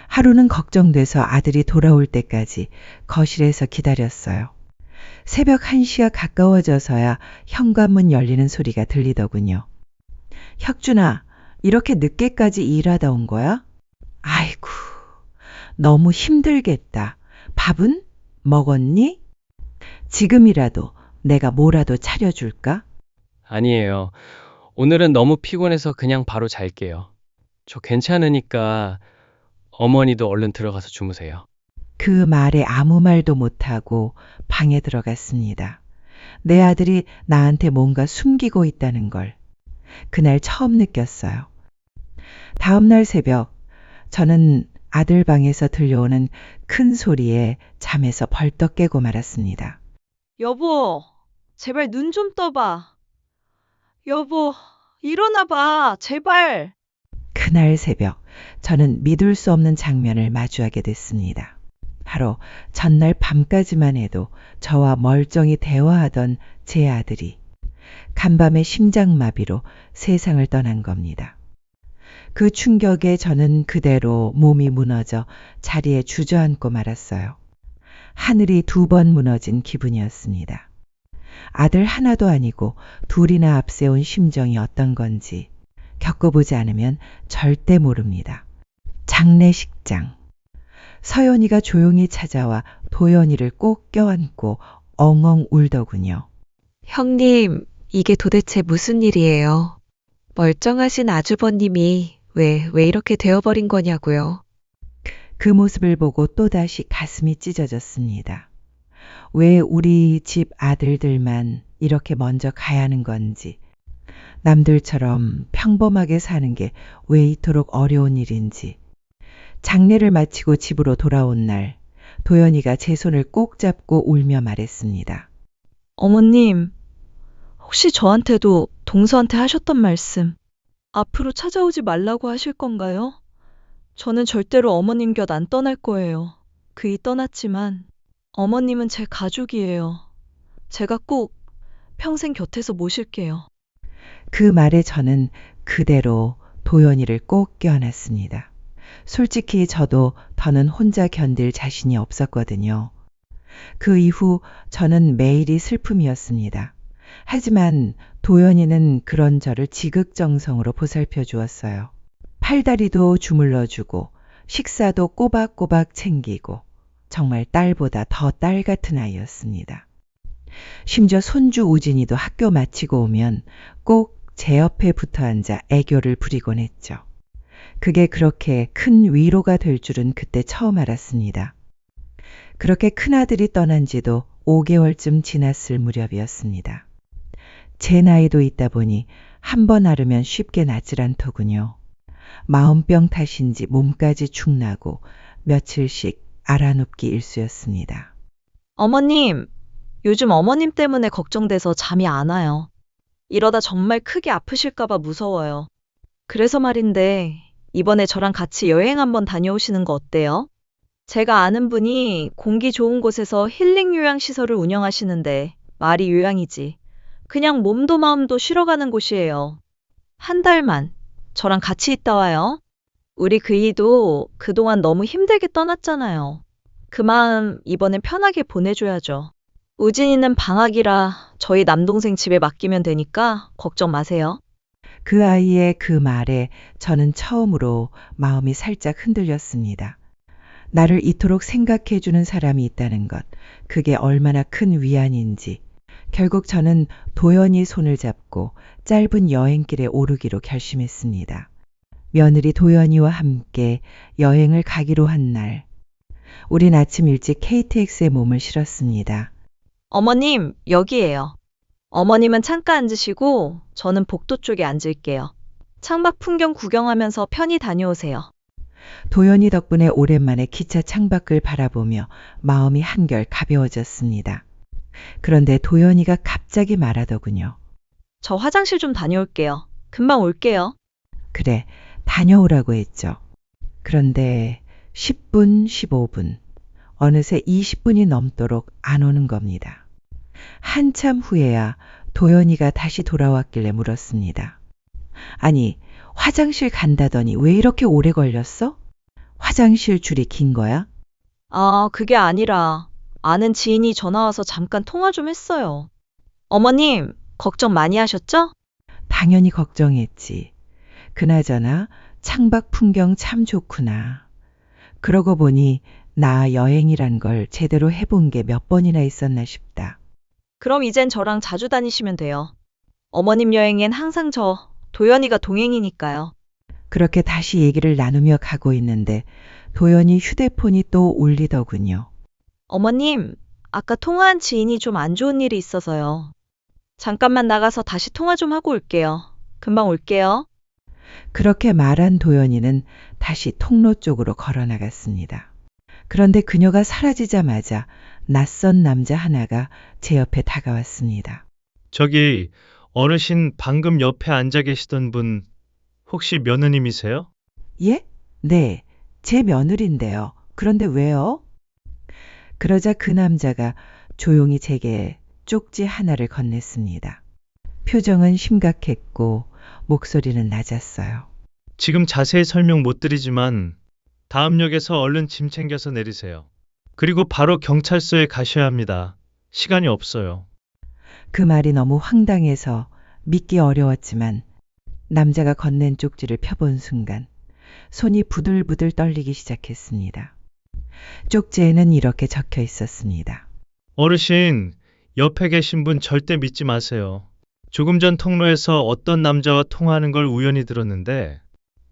하루는 걱정돼서 아들이 돌아올 때까지 거실에서 기다렸어요. 새벽 1시가 가까워져서야 현관문 열리는 소리가 들리더군요. 혁준아, 이렇게 늦게까지 일하다 온 거야? 아이고, 너무 힘들겠다. 밥은 먹었니? 지금이라도 내가 뭐라도 차려줄까? 아니에요. 오늘은 너무 피곤해서 그냥 바로 잘게요. 저 괜찮으니까 어머니도 얼른 들어가서 주무세요. 그 말에 아무 말도 못하고 방에 들어갔습니다. 내 아들이 나한테 뭔가 숨기고 있다는 걸 그날 처음 느꼈어요. 다음 날 새벽 저는 아들 방에서 들려오는 큰 소리에 잠에서 벌떡 깨고 말았습니다. 여보, 제발 눈 좀 떠봐. 여보, 일어나봐, 제발. 그날 새벽 저는 믿을 수 없는 장면을 마주하게 됐습니다. 바로 전날 밤까지만 해도 저와 멀쩡히 대화하던 제 아들이 간밤의 심장마비로 세상을 떠난 겁니다. 그 충격에 저는 그대로 몸이 무너져 자리에 주저앉고 말았어요. 하늘이 2번 무너진 기분이었습니다. 아들 하나도 아니고 둘이나 앞세운 심정이 어떤 건지 겪어보지 않으면 절대 모릅니다. 장례식장. 서연이가 조용히 찾아와 도연이를 꼭 껴안고 엉엉 울더군요. 형님, 이게 도대체 무슨 일이에요? 멀쩡하신 아주버님이 왜 이렇게 되어버린 거냐고요? 그 모습을 보고 또다시 가슴이 찢어졌습니다. 왜 우리 집 아들들만 이렇게 먼저 가야 하는 건지, 남들처럼 평범하게 사는 게 왜 이토록 어려운 일인지. 장례를 마치고 집으로 돌아온 날, 도연이가 제 손을 꼭 잡고 울며 말했습니다. 어머님, 혹시 저한테도 동서한테 하셨던 말씀 앞으로 찾아오지 말라고 하실 건가요? 저는 절대로 어머님 곁 안 떠날 거예요. 그이 떠났지만 어머님은 제 가족이에요. 제가 꼭 평생 곁에서 모실게요. 그 말에 저는 그대로 도연이를 꼭 껴안았습니다. 솔직히 저도 더는 혼자 견딜 자신이 없었거든요. 그 이후 저는 매일이 슬픔이었습니다. 하지만 도연이는 그런 저를 지극정성으로 보살펴 주었어요. 팔다리도 주물러주고 식사도 꼬박꼬박 챙기고 정말 딸보다 더 딸 같은 아이였습니다. 심지어 손주 우진이도 학교 마치고 오면 꼭 제 옆에 붙어 앉아 애교를 부리곤 했죠. 그게 그렇게 큰 위로가 될 줄은 그때 처음 알았습니다. 그렇게 큰아들이 떠난 지도 5개월쯤 지났을 무렵이었습니다. 제 나이도 있다 보니 한 번 앓으면 쉽게 낫질 않더군요. 마음병 탓인지 몸까지 축나고 며칠씩 알아눕기 일쑤였습니다. 어머님, 요즘 어머님 때문에 걱정돼서 잠이 안 와요. 이러다 정말 크게 아프실까봐 무서워요. 그래서 말인데, 이번에 저랑 같이 여행 한번 다녀오시는 거 어때요? 제가 아는 분이 공기 좋은 곳에서 힐링 요양시설을 운영하시는데, 말이 요양이지. 그냥 몸도 마음도 쉬러 가는 곳이에요. 한 달만 저랑 같이 있다 와요. 우리 그이도 그동안 너무 힘들게 떠났잖아요. 그 마음 이번엔 편하게 보내줘야죠. 우진이는 방학이라 저희 남동생 집에 맡기면 되니까 걱정 마세요. 그 아이의 그 말에 저는 처음으로 마음이 살짝 흔들렸습니다. 나를 이토록 생각해주는 사람이 있다는 것, 그게 얼마나 큰 위안인지. 결국 저는 도연이 손을 잡고 짧은 여행길에 오르기로 결심했습니다. 며느리 도연이와 함께 여행을 가기로 한 날, 우린 아침 일찍 KTX에 몸을 실었습니다. 어머님, 여기에요. 어머님은 창가 앉으시고 저는 복도 쪽에 앉을게요. 창밖 풍경 구경하면서 편히 다녀오세요. 도연이 덕분에 오랜만에 기차 창밖을 바라보며 마음이 한결 가벼워졌습니다. 그런데 도연이가 갑자기 말하더군요. 저 화장실 좀 다녀올게요. 금방 올게요. 그래, 다녀오라고 했죠. 그런데 10분, 15분, 어느새 20분이 넘도록 안 오는 겁니다. 한참 후에야 도연이가 다시 돌아왔길래 물었습니다. 아니, 화장실 간다더니 왜 이렇게 오래 걸렸어? 화장실 줄이 긴 거야? 아, 그게 아니라 아는 지인이 전화 와서 잠깐 통화 좀 했어요. 어머님, 걱정 많이 하셨죠? 당연히 걱정했지. 그나저나 창밖 풍경 참 좋구나. 그러고 보니 나 여행이란 걸 제대로 해본 게 몇 번이나 있었나 싶다. 그럼 이젠 저랑 자주 다니시면 돼요. 어머님 여행엔 항상 저 도연이가 동행이니까요. 그렇게 다시 얘기를 나누며 가고 있는데 도연이 휴대폰이 또 울리더군요. 어머님, 아까 통화한 지인이 좀 안 좋은 일이 있어서요. 잠깐만 나가서 다시 통화 좀 하고 올게요. 금방 올게요. 그렇게 말한 도연이는 다시 통로 쪽으로 걸어 나갔습니다. 그런데 그녀가 사라지자마자 낯선 남자 하나가 제 옆에 다가왔습니다. 저기 어르신 방금 옆에 앉아 계시던 분 혹시 며느님이세요? 예? 네, 제 며느리인데요. 그런데 왜요? 그러자 그 남자가 조용히 제게 쪽지 하나를 건넸습니다. 표정은 심각했고 목소리는 낮았어요. 지금 자세히 설명 못 드리지만 다음 역에서 얼른 짐 챙겨서 내리세요. 그리고 바로 경찰서에 가셔야 합니다. 시간이 없어요. 그 말이 너무 황당해서 믿기 어려웠지만 남자가 건넨 쪽지를 펴본 순간 손이 부들부들 떨리기 시작했습니다. 쪽지에는 이렇게 적혀 있었습니다. 어르신, 옆에 계신 분 절대 믿지 마세요. 조금 전 통로에서 어떤 남자와 통화하는 걸 우연히 들었는데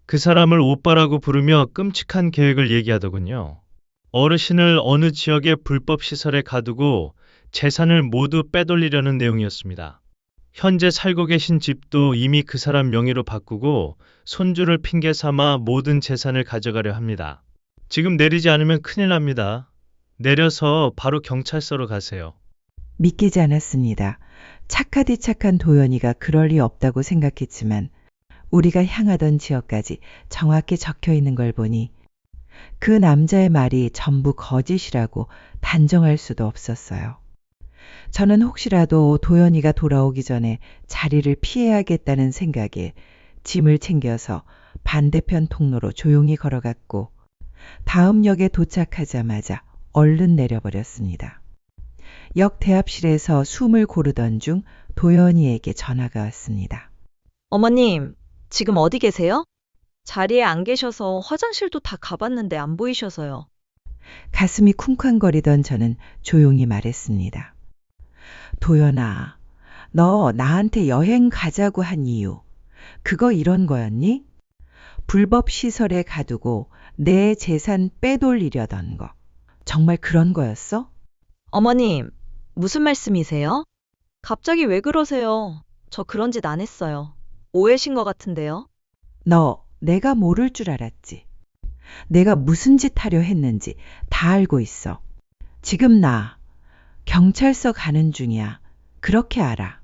그 사람을 오빠라고 부르며 끔찍한 계획을 얘기하더군요. 어르신을 어느 지역의 불법 시설에 가두고 재산을 모두 빼돌리려는 내용이었습니다. 현재 살고 계신 집도 이미 그 사람 명의로 바꾸고 손주를 핑계 삼아 모든 재산을 가져가려 합니다. 지금 내리지 않으면 큰일 납니다. 내려서 바로 경찰서로 가세요. 믿기지 않았습니다. 착하디 착한 도연이가 그럴 리 없다고 생각했지만 우리가 향하던 지역까지 정확히 적혀 있는 걸 보니 그 남자의 말이 전부 거짓이라고 단정할 수도 없었어요. 저는 혹시라도 도연이가 돌아오기 전에 자리를 피해야겠다는 생각에 짐을 챙겨서 반대편 통로로 조용히 걸어갔고 다음 역에 도착하자마자 얼른 내려버렸습니다. 역 대합실에서 숨을 고르던 중 도연이에게 전화가 왔습니다. 어머님, 지금 어디 계세요? 자리에 안 계셔서 화장실도 다 가봤는데 안 보이셔서요. 가슴이 쿵쾅거리던 저는 조용히 말했습니다. 도연아, 너 나한테 여행 가자고 한 이유, 그거 이런 거였니? 불법 시설에 가두고 내 재산 빼돌리려던 거. 정말 그런 거였어? 어머님, 무슨 말씀이세요? 갑자기 왜 그러세요? 저 그런 짓 안 했어요. 오해신 것 같은데요? 너 내가 모를 줄 알았지. 내가 무슨 짓 하려 했는지 다 알고 있어. 지금 나 경찰서 가는 중이야. 그렇게 알아.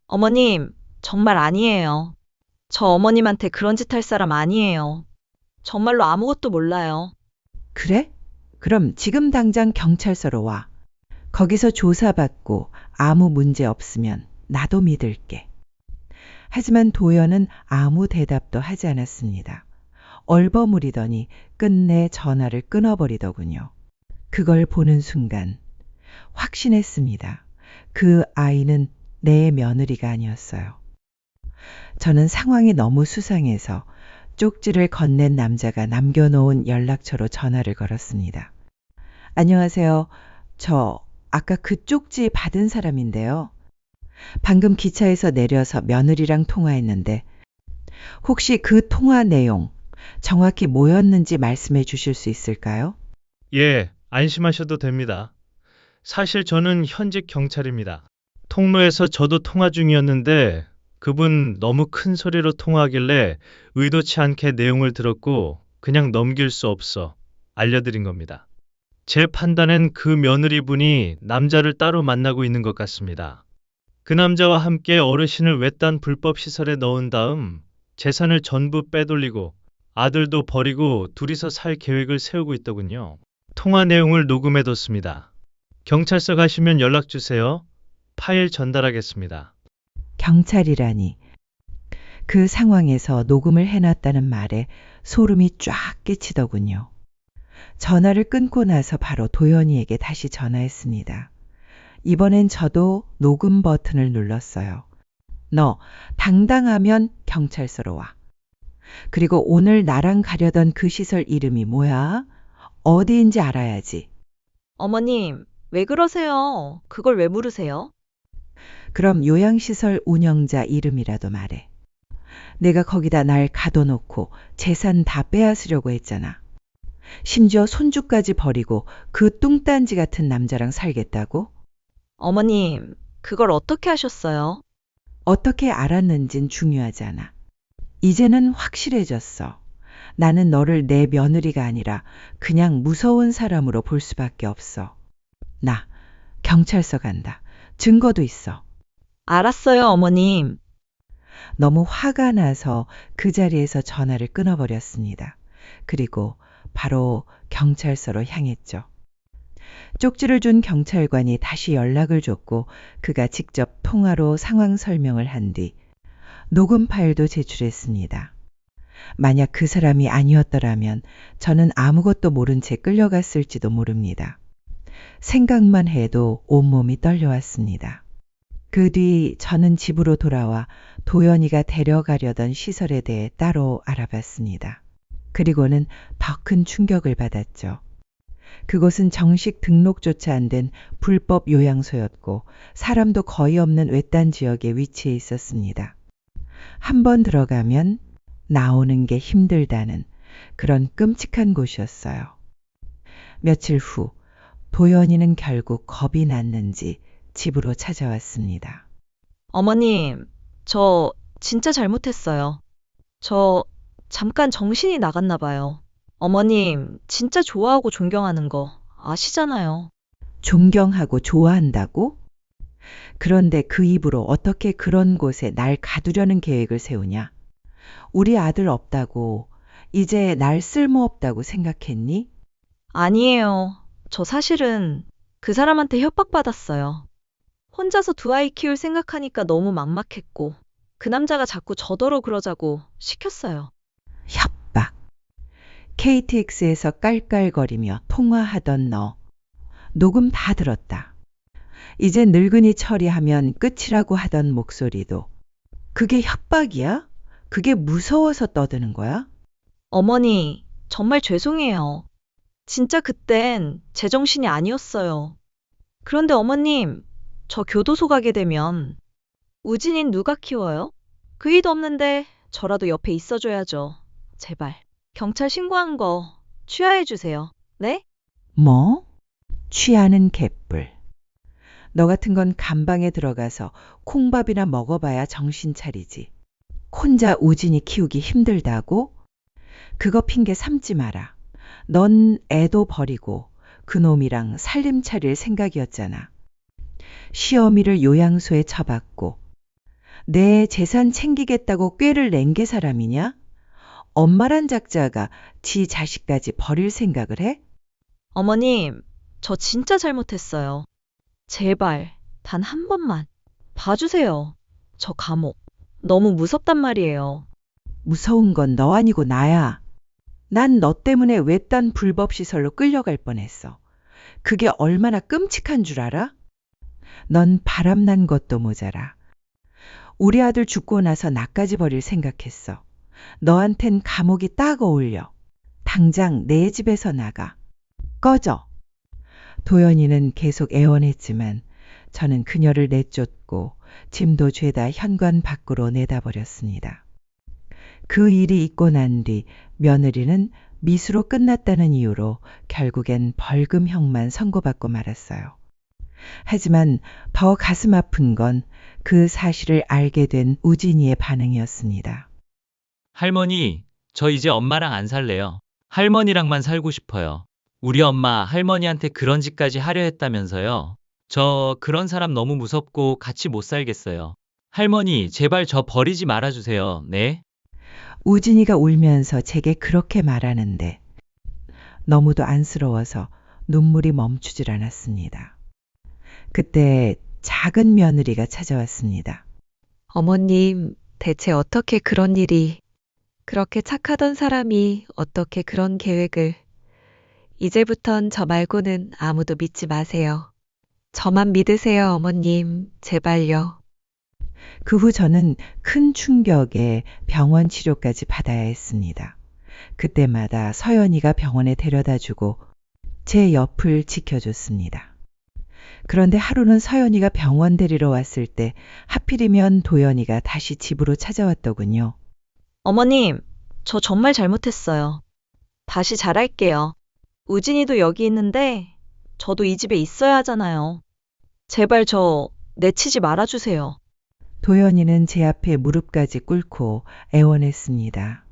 어머님, 정말 아니에요. 저 어머님한테 그런 짓 할 사람 아니에요. 정말로 아무것도 몰라요. 그래? 그럼 지금 당장 경찰서로 와. 거기서 조사받고 아무 문제 없으면 나도 믿을게. 하지만 도연은 아무 대답도 하지 않았습니다. 얼버무리더니 끝내 전화를 끊어버리더군요. 그걸 보는 순간 확신했습니다. 그 아이는 내 며느리가 아니었어요. 저는 상황이 너무 수상해서 쪽지를 건넨 남자가 남겨놓은 연락처로 전화를 걸었습니다. 안녕하세요. 저 아까 그 쪽지 받은 사람인데요. 방금 기차에서 내려서 며느리랑 통화했는데 혹시 그 통화 내용 정확히 뭐였는지 말씀해 주실 수 있을까요? 예, 안심하셔도 됩니다. 사실 저는 현직 경찰입니다. 통로에서 저도 통화 중이었는데 그분 너무 큰 소리로 통화하길래 의도치 않게 내용을 들었고 그냥 넘길 수 없어 알려드린 겁니다. 제 판단엔 그 며느리분이 남자를 따로 만나고 있는 것 같습니다. 그 남자와 함께 어르신을 외딴 불법 시설에 넣은 다음 재산을 전부 빼돌리고 아들도 버리고 둘이서 살 계획을 세우고 있더군요. 통화 내용을 녹음해뒀습니다. 경찰서 가시면 연락 주세요. 파일 전달하겠습니다. 경찰이라니. 그 상황에서 녹음을 해놨다는 말에 소름이 쫙 끼치더군요. 전화를 끊고 나서 바로 도연이에게 다시 전화했습니다. 이번엔 저도 녹음 버튼을 눌렀어요. 너 당당하면 경찰서로 와. 그리고 오늘 나랑 가려던 그 시설 이름이 뭐야? 어디인지 알아야지. 어머님, 왜 그러세요? 그걸 왜 물으세요? 그럼 요양시설 운영자 이름이라도 말해. 내가 거기다 날 가둬놓고 재산 다 빼앗으려고 했잖아. 심지어 손주까지 버리고 그 뚱딴지 같은 남자랑 살겠다고? 어머님, 그걸 어떻게 하셨어요? 어떻게 알았는진 중요하지 않아. 이제는 확실해졌어. 나는 너를 내 며느리가 아니라 그냥 무서운 사람으로 볼 수밖에 없어. 나 경찰서 간다. 증거도 있어. 알았어요, 어머님. 너무 화가 나서 그 자리에서 전화를 끊어버렸습니다. 그리고 바로 경찰서로 향했죠. 쪽지를 준 경찰관이 다시 연락을 줬고 그가 직접 통화로 상황 설명을 한 뒤 녹음 파일도 제출했습니다. 만약 그 사람이 아니었더라면 저는 아무것도 모른 채 끌려갔을지도 모릅니다. 생각만 해도 온몸이 떨려왔습니다. 그 뒤 저는 집으로 돌아와 도연이가 데려가려던 시설에 대해 따로 알아봤습니다. 그리고는 더 큰 충격을 받았죠. 그곳은 정식 등록조차 안 된 불법 요양소였고 사람도 거의 없는 외딴 지역에 위치해 있었습니다. 한번 들어가면 나오는 게 힘들다는 그런 끔찍한 곳이었어요. 며칠 후 도연이는 결국 겁이 났는지 집으로 찾아왔습니다. 어머님, 저 진짜 잘못했어요. 저 잠깐 정신이 나갔나 봐요. 어머님, 진짜 좋아하고 존경하는 거 아시잖아요. 존경하고 좋아한다고? 그런데 그 입으로 어떻게 그런 곳에 날 가두려는 계획을 세우냐? 우리 아들 없다고 이제 날 쓸모없다고 생각했니? 아니에요. 저 사실은 그 사람한테 협박받았어요. 혼자서 두 아이 키울 생각하니까 너무 막막했고, 그 남자가 자꾸 저더러 그러자고 시켰어요. 협박. KTX에서 깔깔거리며 통화하던 너. 녹음 다 들었다. 이제 늙은이 처리하면 끝이라고 하던 목소리도. 그게 협박이야? 그게 무서워서 떠드는 거야? 어머니, 정말 죄송해요. 진짜 그땐 제정신이 아니었어요. 그런데 어머님, 저 교도소 가게 되면 우진인 누가 키워요? 그 일도 없는데 저라도 옆에 있어줘야죠. 제발. 경찰 신고한 거 취하해 주세요. 네? 뭐? 취하는 개뿔. 너 같은 건 감방에 들어가서 콩밥이나 먹어봐야 정신 차리지. 혼자 우진이 키우기 힘들다고? 그거 핑계 삼지 마라. 넌 애도 버리고 그놈이랑 살림 차릴 생각이었잖아. 시어미를 요양소에 처박고 내 재산 챙기겠다고 꾀를 낸 게 사람이냐? 엄마란 작자가 지 자식까지 버릴 생각을 해? 어머님, 저 진짜 잘못했어요. 제발, 단 한 번만 봐주세요. 저 감옥. 너무 무섭단 말이에요. 무서운 건 너 아니고 나야. 난 너 때문에 외딴 불법 시설로 끌려갈 뻔했어. 그게 얼마나 끔찍한 줄 알아? 넌 바람난 것도 모자라. 우리 아들 죽고 나서 나까지 버릴 생각했어. 너한텐 감옥이 딱 어울려. 당장 내 집에서 나가. 꺼져. 도연이는 계속 애원했지만 저는 그녀를 내쫓고 짐도 죄다 현관 밖으로 내다버렸습니다. 그 일이 있고 난 뒤 며느리는 미수로 끝났다는 이유로 결국엔 벌금형만 선고받고 말았어요. 하지만 더 가슴 아픈 건 그 사실을 알게 된 우진이의 반응이었습니다. 할머니, 저 이제 엄마랑 안 살래요. 할머니랑만 살고 싶어요. 우리 엄마 할머니한테 그런 짓까지 하려 했다면서요. 저 그런 사람 너무 무섭고 같이 못 살겠어요. 할머니, 제발 저 버리지 말아주세요. 네? 우진이가 울면서 제게 그렇게 말하는데 너무도 안쓰러워서 눈물이 멈추질 않았습니다. 그때 작은 며느리가 찾아왔습니다. 어머님, 대체 어떻게 그런 일이, 그렇게 착하던 사람이 어떻게 그런 계획을, 이제부턴 저 말고는 아무도 믿지 마세요. 저만 믿으세요, 어머님. 제발요. 그 후 저는 큰 충격에 병원 치료까지 받아야 했습니다. 그때마다 서연이가 병원에 데려다 주고 제 옆을 지켜줬습니다. 그런데 하루는 서연이가 병원 데리러 왔을 때 하필이면 도연이가 다시 집으로 찾아왔더군요. 어머님, 저 정말 잘못했어요. 다시 잘할게요. 우진이도 여기 있는데 저도 이 집에 있어야 하잖아요. 제발 저 내치지 말아주세요. 도연이는 제 앞에 무릎까지 꿇고 애원했습니다.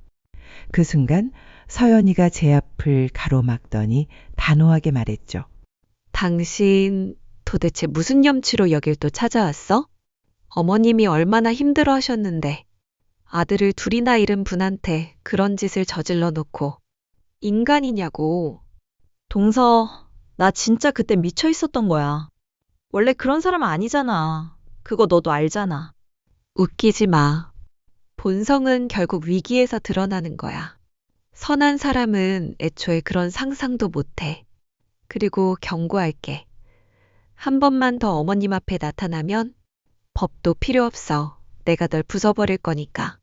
그 순간 서연이가 제 앞을 가로막더니 단호하게 말했죠. 당신 도대체 무슨 염치로 여길 또 찾아왔어? 어머님이 얼마나 힘들어 하셨는데 아들을 둘이나 잃은 분한테 그런 짓을 저질러 놓고 인간이냐고. 동서, 나 진짜 그때 미쳐 있었던 거야. 원래 그런 사람 아니잖아. 그거 너도 알잖아. 웃기지 마. 본성은 결국 위기에서 드러나는 거야. 선한 사람은 애초에 그런 상상도 못해. 그리고 경고할게. 한 번만 더 어머님 앞에 나타나면 법도 필요 없어. 내가 널 부숴버릴 거니까.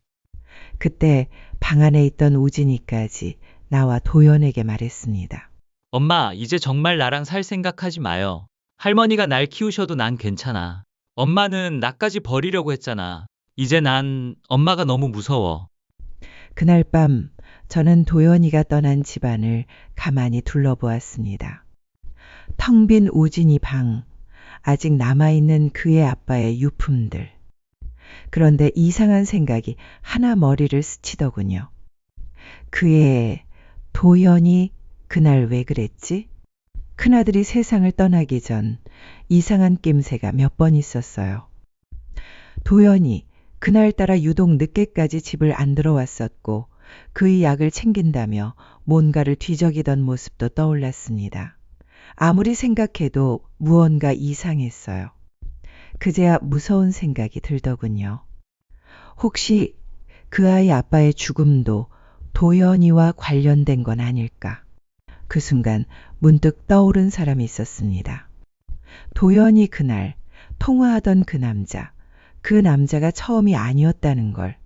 그때 방 안에 있던 우진이까지 나와 도연에게 말했습니다. 엄마, 이제 정말 나랑 살 생각하지 마요. 할머니가 날 키우셔도 난 괜찮아. 엄마는 나까지 버리려고 했잖아. 이제 난 엄마가 너무 무서워. 그날 밤 저는 도연이가 떠난 집안을 가만히 둘러보았습니다. 텅 빈 우진이 방, 아직 남아있는 그의 아빠의 유품들. 그런데 이상한 생각이 하나 머리를 스치더군요. 그의 도연이 그날 왜 그랬지? 큰아들이 세상을 떠나기 전 이상한 낌새가 몇 번 있었어요. 도연이 그날따라 유독 늦게까지 집을 안 들어왔었고 그의 약을 챙긴다며 뭔가를 뒤적이던 모습도 떠올랐습니다. 아무리 생각해도 무언가 이상했어요. 그제야 무서운 생각이 들더군요. 혹시 그 아이 아빠의 죽음도 도연이와 관련된 건 아닐까? 그 순간 문득 떠오른 사람이 있었습니다. 도연이 그날 통화하던 그 남자가 처음이 아니었다는 걸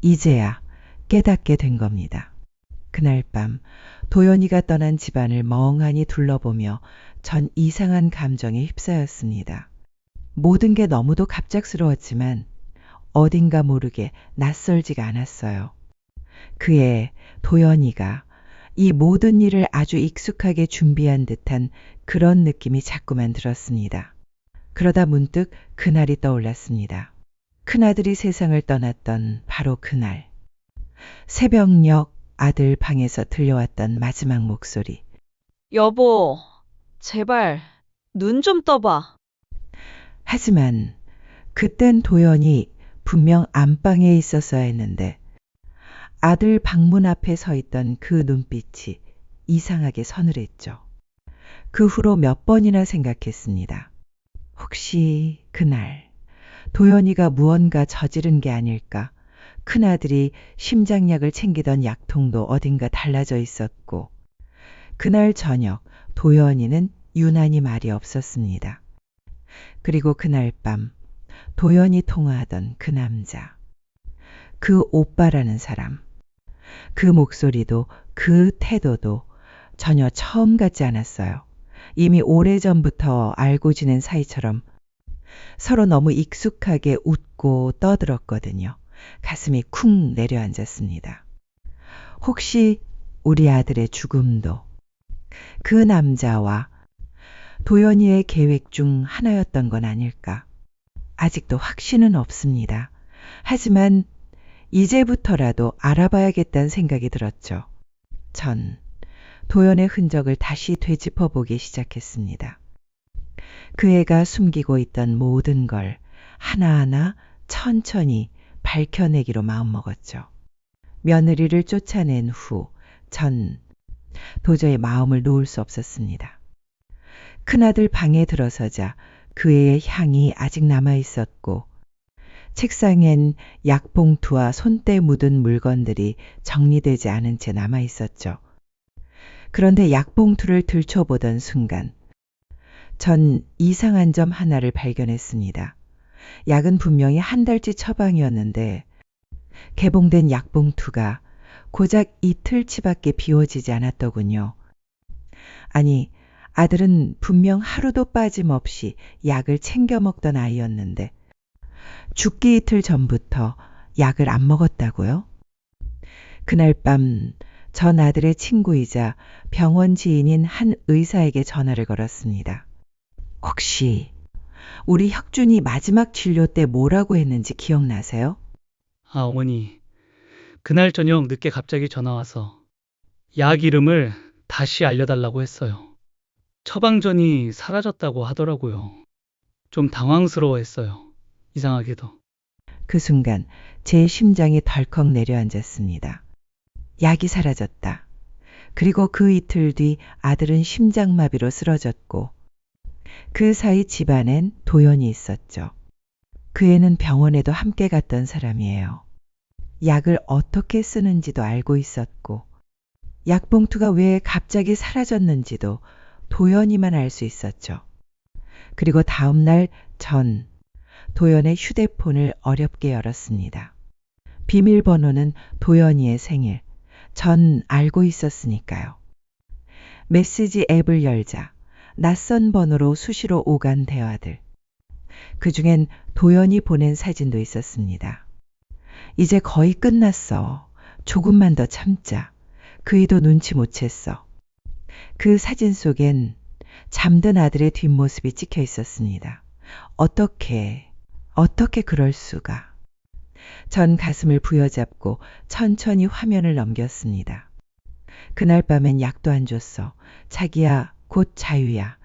이제야 깨닫게 된 겁니다. 그날 밤 도연이가 떠난 집안을 멍하니 둘러보며 전 이상한 감정에 휩싸였습니다. 모든 게 너무도 갑작스러웠지만 어딘가 모르게 낯설지가 않았어요. 그의 도연이가 이 모든 일을 아주 익숙하게 준비한 듯한 그런 느낌이 자꾸만 들었습니다. 그러다 문득 그날이 떠올랐습니다. 큰아들이 세상을 떠났던 바로 그날. 새벽녘 아들 방에서 들려왔던 마지막 목소리. 여보, 제발 눈 좀 떠봐. 하지만 그땐 도연이 분명 안방에 있었어야 했는데 아들 방문 앞에 서 있던 그 눈빛이 이상하게 서늘했죠. 그 후로 몇 번이나 생각했습니다. 혹시 그날 도연이가 무언가 저지른 게 아닐까? 큰아들이 심장약을 챙기던 약통도 어딘가 달라져 있었고 그날 저녁 도연이는 유난히 말이 없었습니다. 그리고 그날 밤 도연이 통화하던 그 남자, 그 오빠라는 사람, 그 목소리도 그 태도도 전혀 처음 같지 않았어요. 이미 오래전부터 알고 지낸 사이처럼 서로 너무 익숙하게 웃고 떠들었거든요. 가슴이 쿵 내려앉았습니다. 혹시 우리 아들의 죽음도 그 남자와 도연이의 계획 중 하나였던 건 아닐까? 아직도 확신은 없습니다. 하지만 이제부터라도 알아봐야겠다는 생각이 들었죠. 전 도연의 흔적을 다시 되짚어 보기 시작했습니다. 그 애가 숨기고 있던 모든 걸 하나하나 천천히 밝혀내기로 마음먹었죠. 며느리를 쫓아낸 후 전 도저히 마음을 놓을 수 없었습니다. 큰아들 방에 들어서자 그 애의 향이 아직 남아 있었고 책상엔 약봉투와 손때 묻은 물건들이 정리되지 않은 채 남아 있었죠. 그런데 약봉투를 들춰보던 순간 전 이상한 점 하나를 발견했습니다. 약은 분명히 한 달치 처방이었는데 개봉된 약봉투가 고작 이틀치밖에 비워지지 않았더군요. 아니, 아들은 분명 하루도 빠짐없이 약을 챙겨 먹던 아이였는데 죽기 이틀 전부터 약을 안 먹었다고요? 그날 밤 전 아들의 친구이자 병원 지인인 한 의사에게 전화를 걸었습니다. 혹시 우리 혁준이 마지막 진료 때 뭐라고 했는지 기억나세요? 아, 어머니. 그날 저녁 늦게 갑자기 전화 와서 약 이름을 다시 알려달라고 했어요. 처방전이 사라졌다고 하더라고요. 좀 당황스러워했어요. 이상하게도. 그 순간 제 심장이 덜컥 내려앉았습니다. 약이 사라졌다. 그리고 그 이틀 뒤 아들은 심장마비로 쓰러졌고 그 사이 집안엔 도연이 있었죠. 그 애는 병원에도 함께 갔던 사람이에요. 약을 어떻게 쓰는지도 알고 있었고 약봉투가 왜 갑자기 사라졌는지도 도연이만 알 수 있었죠. 그리고 다음 날 전 도연의 휴대폰을 어렵게 열었습니다. 비밀번호는 도연이의 생일. 전 알고 있었으니까요. 메시지 앱을 열자 낯선 번호로 수시로 오간 대화들. 그중엔 도연이 보낸 사진도 있었습니다. 이제 거의 끝났어. 조금만 더 참자. 그이도 눈치 못 챘어. 그 사진 속엔 잠든 아들의 뒷모습이 찍혀 있었습니다. 어떻게 그럴 수가. 전 가슴을 부여잡고 천천히 화면을 넘겼습니다. 그날 밤엔 약도 안 줬어. 자기야, 곧 자유야.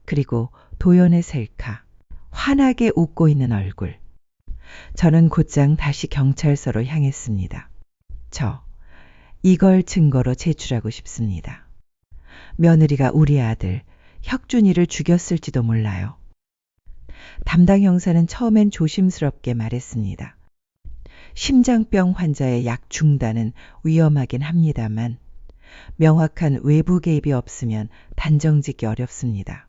그리고 도연의 셀카. 환하게 웃고 있는 얼굴. 저는 곧장 다시 경찰서로 향했습니다. 이걸 증거로 제출하고 싶습니다. 며느리가 우리 아들 혁준이를 죽였을지도 몰라요. 담당 형사는 처음엔 조심스럽게 말했습니다. 심장병 환자의 약 중단은 위험하긴 합니다만 명확한 외부 개입이 없으면 단정짓기 어렵습니다.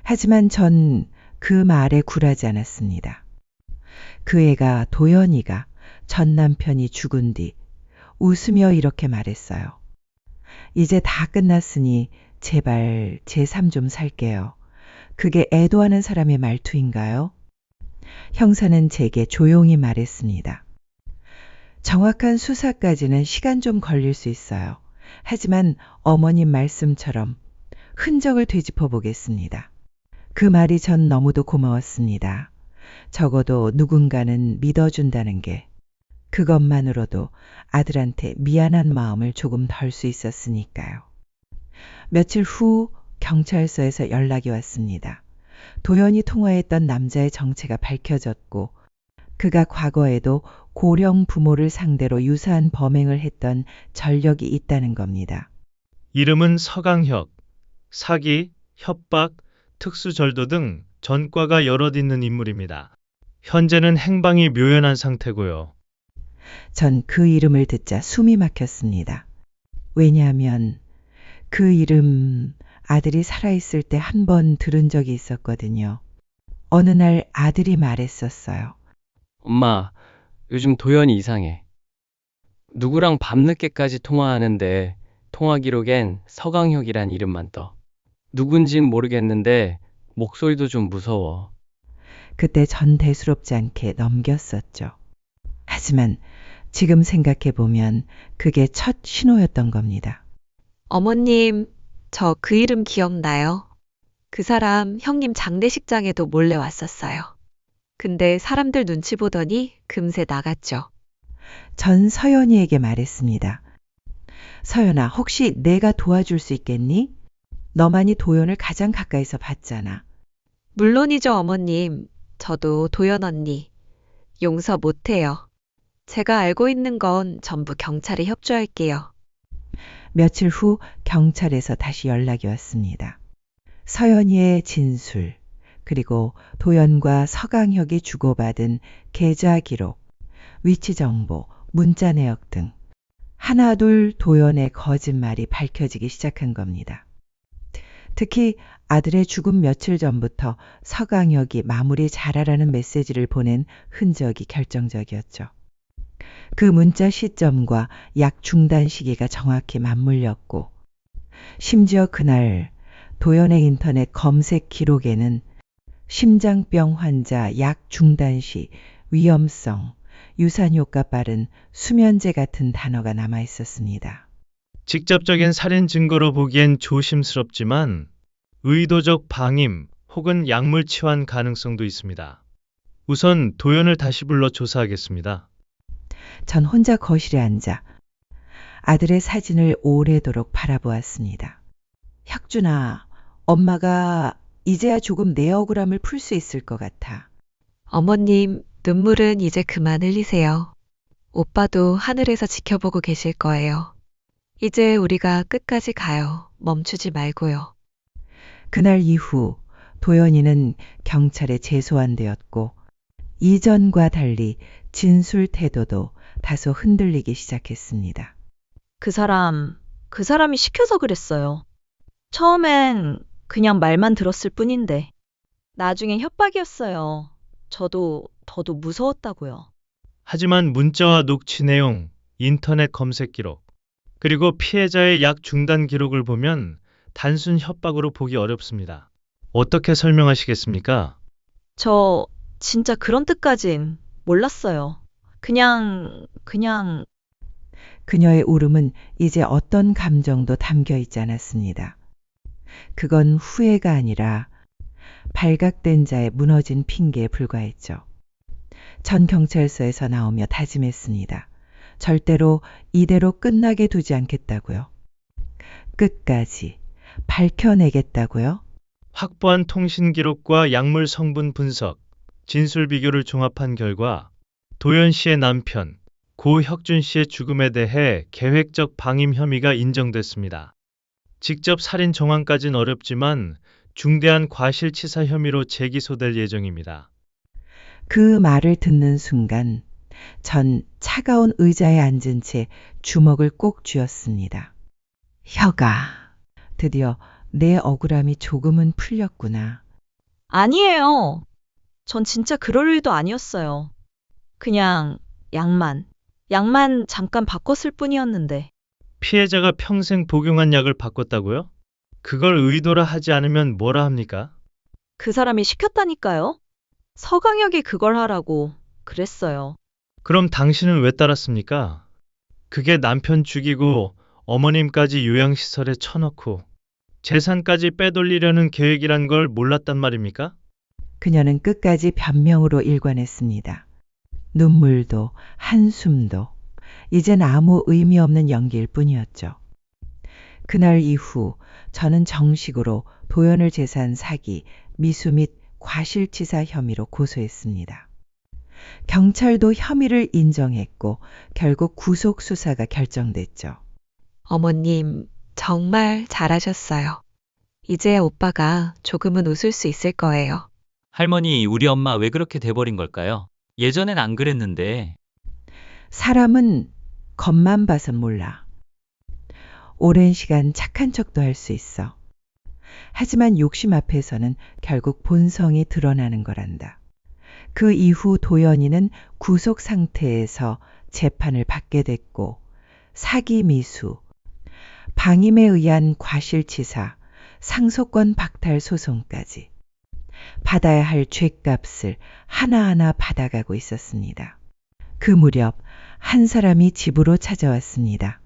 하지만 전 그 말에 굴하지 않았습니다. 그 애가 도연이가 전 남편이 죽은 뒤 웃으며 이렇게 말했어요. 이제 다 끝났으니 제발 제 삶 좀 살게요. 그게 애도하는 사람의 말투인가요? 형사는 제게 조용히 말했습니다. 정확한 수사까지는 시간 좀 걸릴 수 있어요. 하지만 어머님 말씀처럼 흔적을 되짚어 보겠습니다. 그 말이 전 너무도 고마웠습니다. 적어도 누군가는 믿어준다는 게 그것만으로도 아들한테 미안한 마음을 조금 덜 수 있었으니까요. 며칠 후 경찰서에서 연락이 왔습니다. 도연이 통화했던 남자의 정체가 밝혀졌고 그가 과거에도 고령 부모를 상대로 유사한 범행을 했던 전력이 있다는 겁니다. 이름은 서강혁. 사기, 협박, 특수절도 등 전과가 여럿 있는 인물입니다. 현재는 행방이 묘연한 상태고요. 전 그 이름을 듣자 숨이 막혔습니다. 왜냐하면 그 이름 아들이 살아있을 때 한 번 들은 적이 있었거든요. 어느 날 아들이 말했었어요. 엄마, 요즘 도연이 이상해. 누구랑 밤늦게까지 통화하는데 통화 기록엔 서강혁이란 이름만 떠. 누군진 모르겠는데 목소리도 좀 무서워. 그때 전 대수롭지 않게 넘겼었죠. 하지만 지금 생각해보면 그게 첫 신호였던 겁니다. 어머님, 저 그 이름 기억나요? 그 사람 형님 장례식장에도 몰래 왔었어요. 근데 사람들 눈치 보더니 금세 나갔죠. 전 서연이에게 말했습니다. 서연아, 혹시 내가 도와줄 수 있겠니? 너만이 도연을 가장 가까이서 봤잖아. 물론이죠, 어머님. 저도 도연 언니 용서 못해요. 제가 알고 있는 건 전부 경찰에 협조할게요. 며칠 후 경찰에서 다시 연락이 왔습니다. 서연이의 진술, 그리고 도연과 서강혁이 주고받은 계좌 기록, 위치 정보, 문자 내역 등 하나둘 도연의 거짓말이 밝혀지기 시작한 겁니다. 특히 아들의 죽음 며칠 전부터 서강혁이 마무리 잘하라는 메시지를 보낸 흔적이 결정적이었죠. 그 문자 시점과 약 중단 시기가 정확히 맞물렸고 심지어 그날 도연의 인터넷 검색 기록에는 심장병 환자 약 중단 시 위험성, 유산 효과 빠른 수면제 같은 단어가 남아 있었습니다. 직접적인 살인 증거로 보기엔 조심스럽지만 의도적 방임 혹은 약물 치환 가능성도 있습니다. 우선 도연을 다시 불러 조사하겠습니다. 전 혼자 거실에 앉아 아들의 사진을 오래도록 바라보았습니다. 혁준아, 엄마가 이제야 조금 내 억울함을 풀 수 있을 것 같아. 어머님, 눈물은 이제 그만 흘리세요. 오빠도 하늘에서 지켜보고 계실 거예요. 이제 우리가 끝까지 가요. 멈추지 말고요. 그날 이후 도연이는 경찰에 재소환되었고 이전과 달리 진술 태도도 다소 흔들리기 시작했습니다. 그 사람이 시켜서 그랬어요. 처음엔 그냥 말만 들었을 뿐인데, 나중엔 협박이었어요. 더도 무서웠다고요. 하지만 문자와 녹취 내용, 인터넷 검색 기록, 그리고 피해자의 약 중단 기록을 보면 단순 협박으로 보기 어렵습니다. 어떻게 설명하시겠습니까? 저 진짜 그런 뜻까진 몰랐어요. 그냥 그녀의 울음은 이제 어떤 감정도 담겨 있지 않았습니다. 그건 후회가 아니라 발각된 자의 무너진 핑계에 불과했죠. 전 경찰서에서 나오며 다짐했습니다. 절대로 이대로 끝나게 두지 않겠다고요. 끝까지 밝혀내겠다고요. 확보한 통신 기록과 약물 성분 분석, 진술 비교를 종합한 결과 도연 씨의 남편 고혁준 씨의 죽음에 대해 계획적 방임 혐의가 인정됐습니다. 직접 살인 정황까지는 어렵지만 중대한 과실치사 혐의로 재기소될 예정입니다. 그 말을 듣는 순간 전 차가운 의자에 앉은 채 주먹을 꼭 쥐었습니다. 혀가 드디어 내 억울함이 조금은 풀렸구나. 아니에요. 전 진짜 그럴 일도 아니었어요. 그냥 약만 잠깐 바꿨을 뿐이었는데. 피해자가 평생 복용한 약을 바꿨다고요? 그걸 의도라 하지 않으면 뭐라 합니까? 그 사람이 시켰다니까요. 서강혁이 그걸 하라고 그랬어요. 그럼 당신은 왜 따랐습니까? 그게 남편 죽이고 어머님까지 요양시설에 쳐넣고 재산까지 빼돌리려는 계획이란 걸 몰랐단 말입니까? 그녀는 끝까지 변명으로 일관했습니다. 눈물도 한숨도 이젠 아무 의미 없는 연기일 뿐이었죠. 그날 이후 저는 정식으로 도연을 재산 사기, 미수 및 과실치사 혐의로 고소했습니다. 경찰도 혐의를 인정했고 결국 구속 수사가 결정됐죠. 어머님, 정말 잘하셨어요. 이제 오빠가 조금은 웃을 수 있을 거예요. 할머니, 우리 엄마 왜 그렇게 돼버린 걸까요? 예전엔 안 그랬는데. 사람은 겉만 봐선 몰라. 오랜 시간 착한 척도 할 수 있어. 하지만 욕심 앞에서는 결국 본성이 드러나는 거란다. 그 이후 도연이는 구속 상태에서 재판을 받게 됐고 사기 미수, 방임에 의한 과실치사, 상속권 박탈 소송까지 받아야 할 죗값을 하나하나 받아가고 있었습니다. 그 무렵 한 사람이 집으로 찾아왔습니다.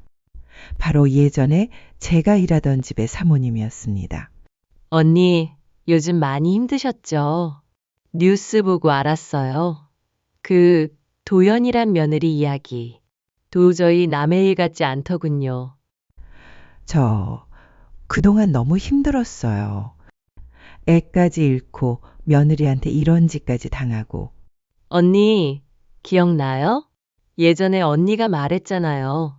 바로 예전에 제가 일하던 집의 사모님이었습니다. 언니, 요즘 많이 힘드셨죠? 뉴스 보고 알았어요. 그 도연이란 며느리 이야기. 도저히 남의 일 같지 않더군요. 저 그동안 너무 힘들었어요. 애까지 잃고 며느리한테 이런 짓까지 당하고. 언니, 기억나요? 예전에 언니가 말했잖아요.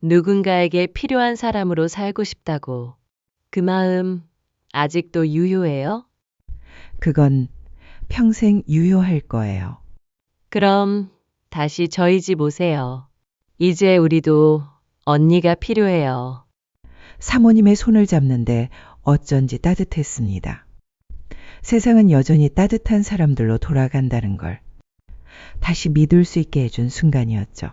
누군가에게 필요한 사람으로 살고 싶다고. 그 마음 아직도 유효해요? 그건 평생 유효할 거예요. 그럼 다시 저희 집 오세요. 이제 우리도 언니가 필요해요. 사모님의 손을 잡는데 어쩐지 따뜻했습니다. 세상은 여전히 따뜻한 사람들로 돌아간다는 걸 다시 믿을 수 있게 해준 순간이었죠.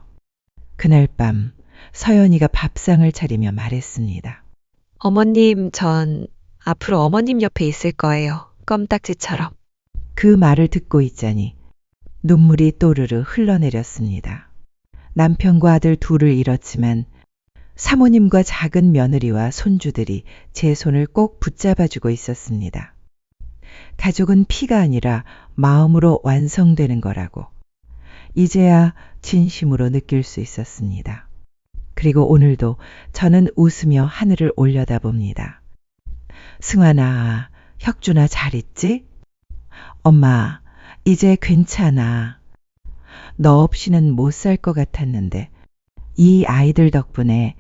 그날 밤 서연이가 밥상을 차리며 말했습니다. 어머님, 전 앞으로 어머님 옆에 있을 거예요. 껌딱지처럼. 그 말을 듣고 있자니 눈물이 또르르 흘러내렸습니다. 남편과 아들 둘을 잃었지만 사모님과 작은 며느리와 손주들이 제 손을 꼭 붙잡아주고 있었습니다. 가족은 피가 아니라 마음으로 완성되는 거라고 이제야 진심으로 느낄 수 있었습니다. 그리고 오늘도 저는 웃으며 하늘을 올려다봅니다. 승환아, 혁준아 잘 있지? 엄마, 이제 괜찮아. 너 없이는 못 살 것 같았는데 이 아이들 덕분에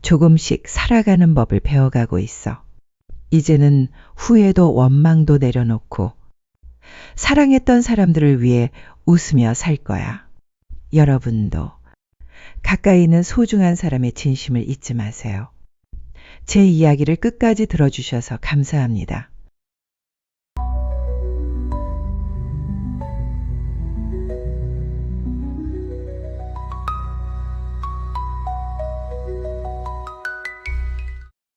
조금씩 살아가는 법을 배워가고 있어. 이제는 후회도 원망도 내려놓고 사랑했던 사람들을 위해 웃으며 살 거야. 여러분도 가까이 있는 소중한 사람의 진심을 잊지 마세요. 제 이야기를 끝까지 들어주셔서 감사합니다.